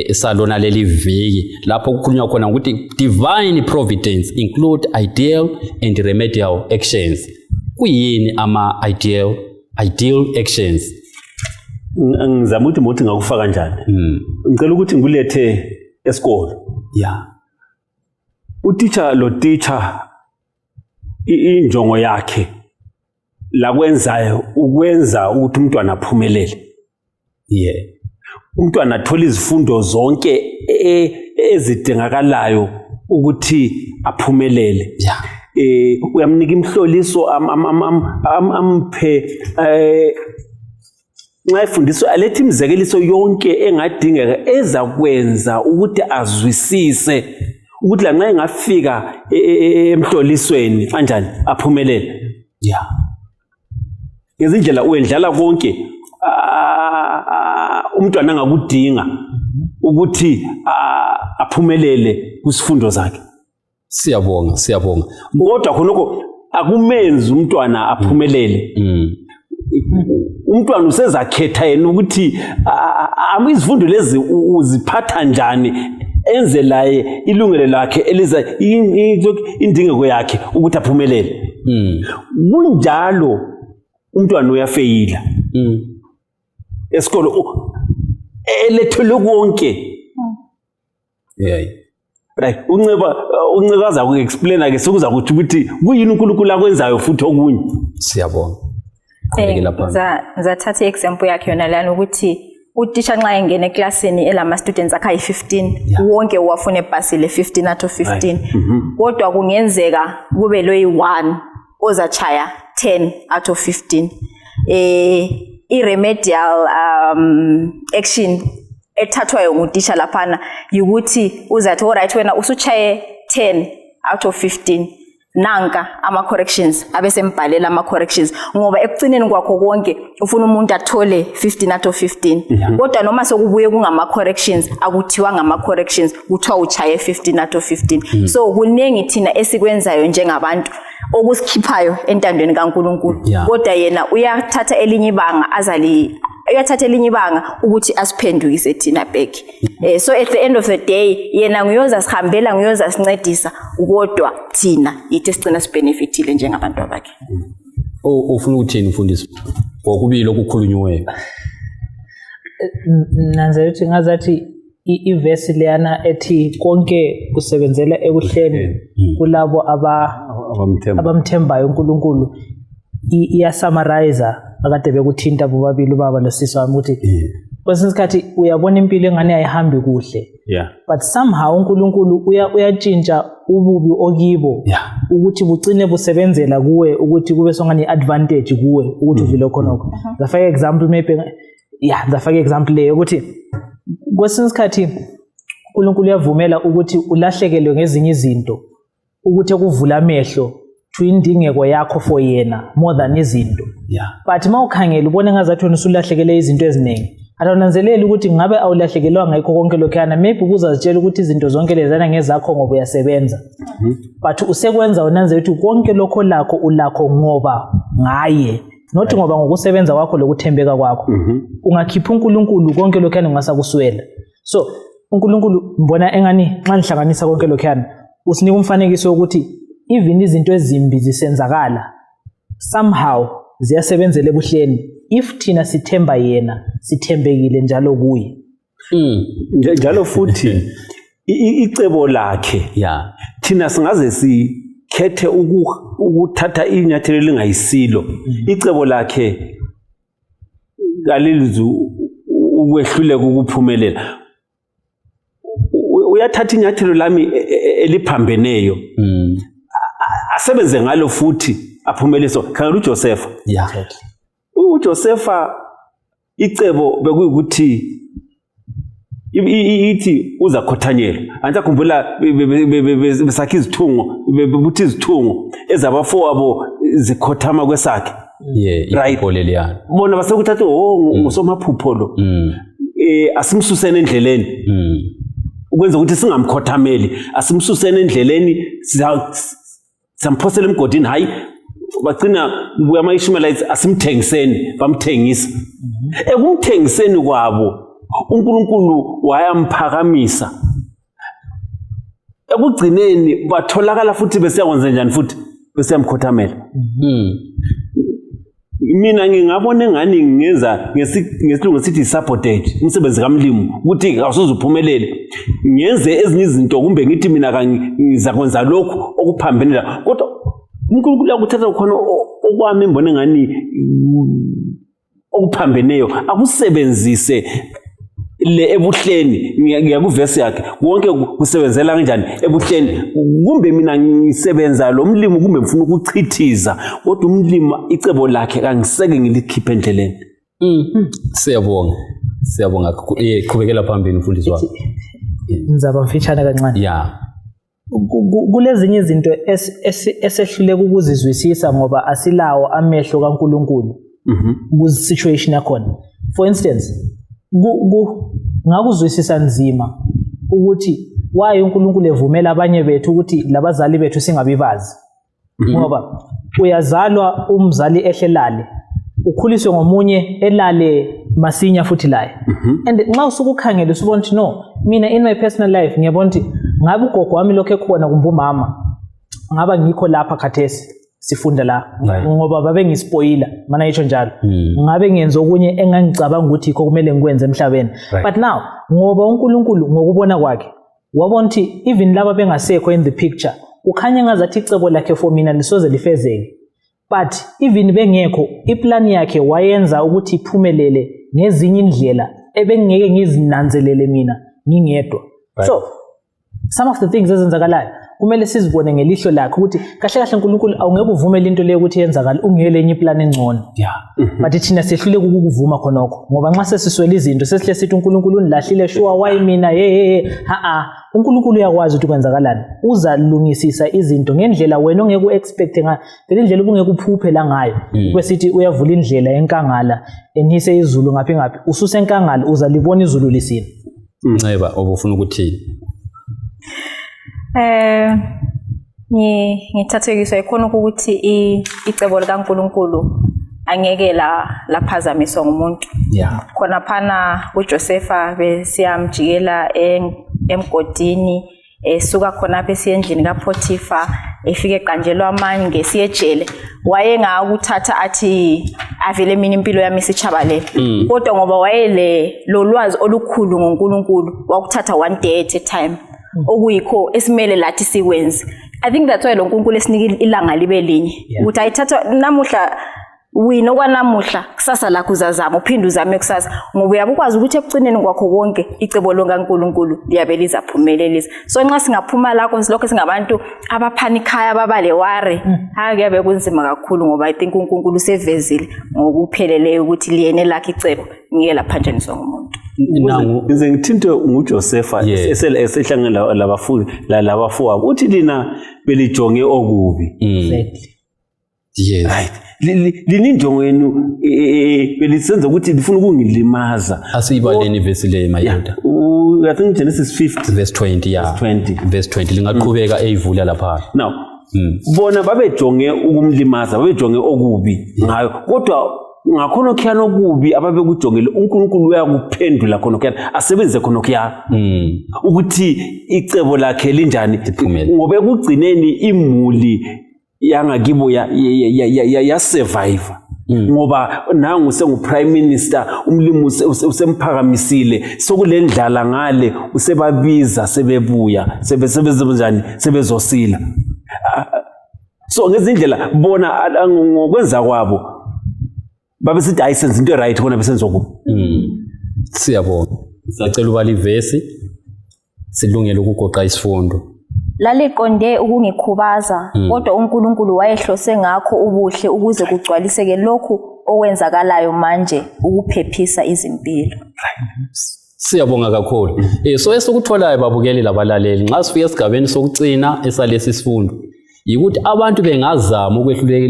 esalona leli viki lapho kukhulunywa khona ukuthi divine providence include ideal and remedial actions. Kuyini ama ideal actions? Ngizama ukuthi ngakufaka kanjani. Ngicela ukuthi ngilethe esikole. Teacher injongo yakhe la kwenzayo ukwenza ukuthi umntwana aphumelele. umntwana athola izifundo zonke ezidingakalayo ukuthi aphumelele. Uyamnika imhloliso amphe nxa efundiswa alethe imizekeliso yonke engadingeka ezakwenza ukuthi azwisise ukuthi lanxa engafika emhlolisweni kanjani aphumelele. Ngezindlela uyendlala konke umntwana angakudinga ukuthi aphumelele kusifundo zakhe. Siyabonga. Kodwa khonoko akumenzi umntwana aphumelele. Umntwana usezakhetha yena ukuthi izifundo lezi uziphatha njani enze laye ilungelo lakhe eliza indingeko yakhe ukuthi aphumelele. Kunjalo umntwana uyafeyila esikolo elethele konke. Right, uncekaza ku-explaina ke sekuza kuthi ukuthi kuyini uNkulunkulu akwenzayo futhi okunye. Siyabonga. Ngizathatha i-example yakhe yona lana ukuthi uthisha nxa engena eklasini elama students akhayi 15 wonke uwafuna epasile 15 out of 15 kodwa kungenzeka kube loyi-1 ozachaya 10 out of 15. I-remedial action ethathwayo nguthisha laphana ukuthi uzathi alright wena usuchaye 10 out of 15 nanka ama-corrections abesembhalela ama-corrections ngoba ekugcineni kwakho konke ufuna umuntu athole 15 out of 15 kodwa noma sokubuye kungama-corrections akuthiwa ngama-corrections kuthiwa uchaye 15 out of 15 so kuningi thina esikwenzayo njengabantu okusikhiphayo entandweni kaNkulunkulu kodwa yena uyathatha elinye ibanga ukuthi asiphendukise thina back. So at the end of the day yena nguyoza sihambela nguyoza sincedisa kodwa thina yithi sigcina sibenefitile njengabantu abakhe. Ufuna ukuthini mfundisi ngokubili okukhulunywe? Nanzela ukuthi ngazathi ivesi leyana ethi konke kusebenzela ekuhleni kulabo abamthembayo uNkulunkulu iyasummarize akade bekuthinta bobabili ubaba nosisi wami ukuthi kwesinye isikhathi uyabona impilo engane ayihambi kuhle but somehow uNkulunkulu uyatshintsha ububi okibo ukuthi bucine busebenzela kuwe ukuthi kube songani advantage kuwe ukuthi uvile khonoko. Ngafaka example maybe ngafaka example leyo ukuthi kwesinye isikhathi uNkulunkulu uyavumela ukuthi ulahlekelwe ngezinye izinto ukuthi ekuvula amehlo indingeko yakho for yena more than izinto. But mawukhangela ubone ngazathi wena usulahlekele izinto eziningi atananzeleli ukuthi ngabe awulahlekelwanga ngikho konke lokhana maybe ukuzazitshela ukuthi izinto zonke lezana ngezakho ngoba uyasebenza but usekwenza unanze ukuthi konke lokho lakho ulakho ngoba ngaye not ngoba ngokusebenza kwakho lokuthembeka kwakho. Ungakhipha uNkulunkulu konke lokhana ungasakuswela. So uNkulunkulu mbona engani nxa nihlanganisa konke lokhana usinika umfanekiso ukuthi even izinto ezimbi zisenzakala somehow ziyasebenzela ebuhleni if thina sithemba yena sithembekile njalo kuye. Njalo futhi icebo lakhe thina singaze sikhethe ukuthatha inyathelo lingayisilo. Icebo lakhe kalilizu ukwehluleka ukuphumelela. Uyathatha inyathelo lami eliphambeneyo asebenze ngalo futhi aphumelele. Khangela uJosepha. uJosepha icebo bekuyikuthi ithi uzakhothanyela antakhumbula besakhe izithungo bebuthi izithungo ezabafowabo zikhothama kwesakhe right poleliyana bona basekuthatha ngosomaphupho lo asimsusene endleleni ukwenza ukuthi singamkhothameli asimsusene endleleni samphosela emgodini hayi bagcina ama-Ishmaelites asimthengiseni bamthengisa ekumthengiseni kwabo uNkulunkulu wayamphakamisa ekugcineni batholakala futhi besiyakwenza njani futhi besiyamkhothamela. Mina ngingabona engani ngenza ngesilungu sithi sabotage umsebenzi kamlimi ukuthi awusoze uphumelele ngenze ezinye izinto kumbe ngithi mina ngizakwenza lokhu okuphambene la kodwa uNkulunkulu uyakuthatha khona okwami mbona engani okuphambeneyo akusebenzise le ebuhleni ngiya kuvesi yakhe wonke kusebenzela kanjani ebuhleni kumbe mina ngisebenza lo mlimo kumbe ngifuna ukuchithiza kodwa umlimo icebo lakhe kangiseke ngilikhiphe endleleni. Siyabonga qhubekela phambili mfundisi wami. Ngizaba mfitshane kancane. Yeah. Kulezinye izinto esehluleka ukuzizwisisa ngoba asilawo amehlo kaNkuluNkulu ku situation yakhona. For instance, ngakuzwisisa nzima ukuthi why uNkulunkulu evumela abanye bethu ukuthi labazali bethu singabibazi. Ngoba uyazalwa umzali ehlelale, ukhuliswe ngomunye elale masinya futhi laye. And nxa usukukhangela usubona ukuthi no, mina in my personal life ngiyabona ukuthi ngabe ugogo wami lokho ekhona kumbe umama ngaba ngikho lapha khathesi sifunda la ngoba babe ngispoiler mana yitsho njalo ngabe ngenza okunye engangicabanga ukuthi ikho kumele ngikwenze emhlabeni. But now ngoba uNkulunkulu ngokubona kwakhe wabona ukuthi even laba bengasekho in the picture ukhanya ngazathi icebo lakhe for mina lisoze lifezeke. But even bengekho iplan yakhe wayenza ukuthi iphumelele ngezinye indlela ebengeke ngizinanzelele mina ngingedwa. So some of the things ezenzakalayo kumele sizibone ngelihlo lakhe ukuthi kahle kahle uNkulunkulu awungeke uvumele into leyo ukuthi yenzakala ungelenye iplan engcono. But thina sehlule ukukuvuma khonokho ngoba nxa sesiswela izinto sesihle sithi uNkulunkulu unilahlile sure why mina uNkulunkulu uyakwazi ukuthi kwenzakalani uzalungisisa izinto ngendlela wena ongeke uexpect ngayo phela indlela ubungeke uphuphe la ngayo kwesithi uyavula indlela enkangala enhise izulu ngaphi ususe enkangala uzalibona izulu lisini. Nceba obufuna ukuthini? Ngithathekiswa ikhona ukuthi icebo likaNkulunkulu angeke laphazamiswa ngumuntu. Khona phana uJosepha besiyamjikela emgodini esuka khona besiyendlini kaPotifa efike eqanjelwa amanye ngesiyejele wayengakuthatha athi avele mina impilo yami isichabalele kodwa ngoba wayele lolwazi olukhulu ngoNkulunkulu wakuthatha one day at a time okuyikho esimele lathi sikwenze. I think that's why lo uNkulunkulu esinike ilanga libe linye ukuthi ayithatha namuhla wina okwanamuhla kusasa lakho uzazama uphinde uzame kusasa ngoba uyabukwazi ukuthi ekucineni kwakho konke icebo loNkulunkulu liyabe lizaphumelelisa. So nxa singaphuma lakho silokho singabantu abaphanikhaya ababale wari kuyabe kunzima kakhulu ngoba I think uNkulunkulu usevezile ngokupheleleyo ukuthi liyene lakhe icebo ngeke laphanjaniswa ngumuntu. Ngize ngithinte nguJosepha esehlangana labafundi labafowabo uthi lina belijonge okubi. Yes. Right. Lininjongo yenu belisenza ukuthi lifuna ukungilimaza. Asiyibaleni verse le mayinda. I think Genesis 50 verse 20 verse 20 lingaqhubeka eyivula lapha. Now bona babejonge ukumlimaza babejonge okubi ngayo kodwa ngakhona okhiyana okubi ababekujongile uNkulunkulu uyakuphendula khona okhiyana asebenze khona okhiyana ukuthi icebo lakhe linjani ngoba ekugcineni imuli yangakibo ya survive ngoba nangu sengu prime minister umlimi usemphakamisile sokulendlala ngale usebabiza sebebuya sebesebenza njani sebezosila. So ngezindlela bona ngokwenza kwabo babe sithi ayisenze into right khona besenza okubi. Siyabonga. Sicela ubali ivesi silungele ukugoqa isifundo. Laliqonde ukungikhubaza kodwa uNkulunkulu wayehlose ngakho ubuhle ukuze kugcwaliseke lokhu okwenzakalayo manje ukuphephisa izimpilo. Siyabonga kakhulu. So esikutholayo babukeli labalaleli nxa sifika esigabeni sokucina esalesi sifundo yikuthi abantu bengazama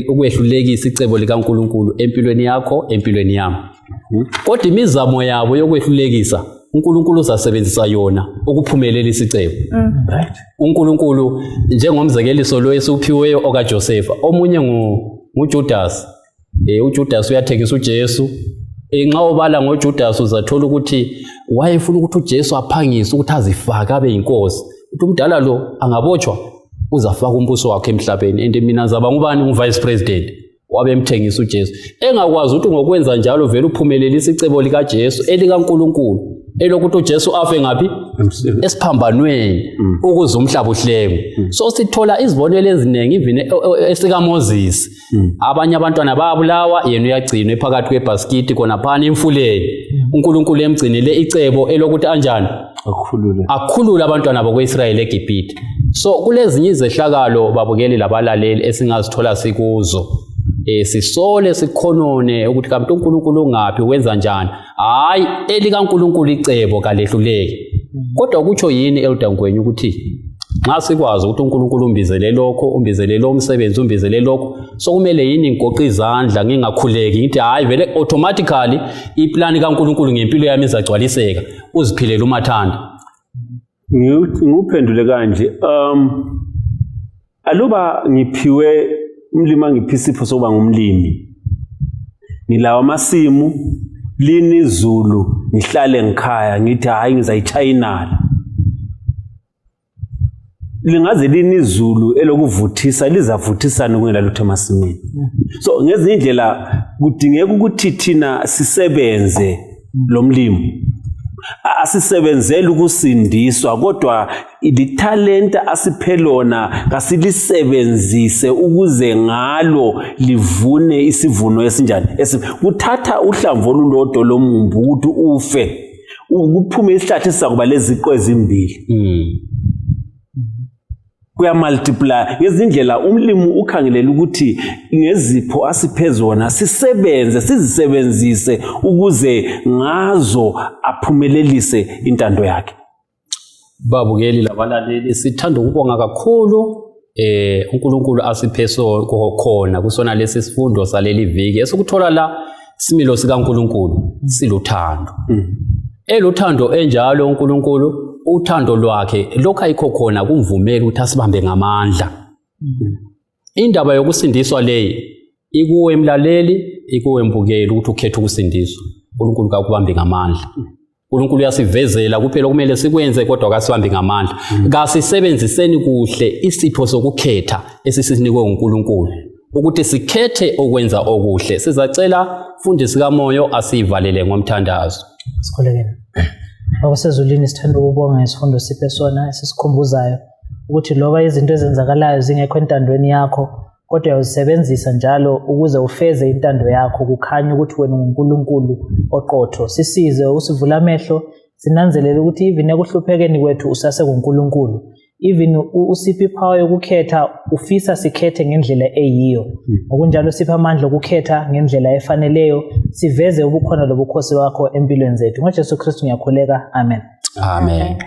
ukwehlulekisa icebo likaNkulunkulu empilweni yakho empilweni yami. Kodwa imizamo yabo yokwehlulekisa uNkulunkulu uzasebenzisa yona ukuphumelelisa icebo. uNkulunkulu njengomzekeliso lo esuphiweyo okaJosepha omunye nguJudas. uJudas uyathekisa uJesu. Nxa ubala ngoJudas uzathola ukuthi wayefuna ukuthi uJesu aphangise ukuthi azifake abe inkosi. Ukuthi umdala lo angabotshwa uzafaka umbuso wakhe emhlabeni and mina ngizaba ngubani unguvice president wabemthengisa uJesu. Engakwazi ukuthi ngokwenza njalo vele uphumelelisa icebo likaJesu elikaNkulunkulu elokuthi uJesu afe ngapi esiphambanweni ukuze umhlaba uhlengwe. So sithola izibonelo eziningi even esika Moses. Abanye abantwana babulawa yena uyagcinwa ephakathi kwebhaskiti khona phana emfuleni. uNkulunkulu emgcinile icebo elokuthi anjani akhulula abantwana bakwaIsrayeli eGibhithe. So kulezinye izehlakalo babukeli labalaleli esingazithola sikuzo. Sisole sikhonone ukuthi kanti uNkulunkulu ungaphi wenza njani. Hayi elikaNkulunkulu icebo kalehluleke. Kodwa kutsho yini Elder Ngwenya ukuthi nxa sikwazi ukuthi uNkulunkulu umbizele lokho, umbizele lo umsebenzi, umbizele lokho, so kumele yini ngigoqa izandla ngingakhuleki ngithi hayi vele automatically iplan kaNkulunkulu ngempilo yami izagcwaliseka uziphilela umathanda. Nguphendule kanje aluba ngiphiwe umlimi angiphi isipho sokuba ngumlimi, ngilawa amasimu, lini izulu, ngihlale ngikhaya ngithi hayi ngizayitshayinala, lingaze lini izulu elokuvuthisa lizavuthisana kungela lutho emasimini. So ngezinye indlela kudingeka ukuthi thina sisebenze lo mlimi, asisebenzele ukusindiswa kodwa ithalenta asiphelona kasilisebenzise ukuze ngalo livune isivuno esinjani. Kuthatha uhlamvu olulodwa lomumbu ukuthi ufe ukuphume isihlathi sizakuba leziqo ezimbili. Kuya multiply ngezindlela umlimi ukhangelela ukuthi ngezipho asiphezona sisebenze sizisebenzise ukuze ngazo aphumelelise intando yakhe. Babukeli labalaleli sithanda ukubonga kakhulu uNkulunkulu asipheso khona kusona lesi sifundo saleli viki esukuthola la similo sikaNkulunkulu siluthando. Eluthando enjalo uNkulunkulu uthando lwakhe lokho ayikho khona kumvumela ukuthi asibambe ngamandla. Indaba yokusindiswa leyi ikuwe emlaleli, ikuwe mbukeli ukuthi ukhethe ukusindiswa. uNkulunkulu akubambe ngamandla. uNkulunkulu uyasivezela kuphela kumele sikwenze kodwa akasibambe ngamandla. Kasisebenziseni kuhle isipho sokukhetha esisinikwe uNkulunkulu ukuthi sikhethe okwenza okuhle. Sizacela mfundisi kaMoyo asivalele ngomthandazo. Sikhulekele. Abasezulwini sithanda ukubonga isifundo siphe sona esisikhumbuzayo ukuthi loba izinto ezenzakalayo zingekho entandweni yakho kodwa uyazisebenzisa njalo ukuze ufeze intando yakho kukhanya ukuthi wena uNkulunkulu oqotho. Sisize usivula amehlo sinanzelele ukuthi even ekuhluphekeni kwethu usase kuNkulunkulu. Even usiphi power yokukhetha ufisa sikhethe ngendlela eyiyo. Ngokunjalo sipha amandla okukhetha ngendlela efaneleyo siveze ubukhona lobukhosi bakho empilweni zethu. NgoJesu Kristu ngiyakhuleka. Amen. Amen.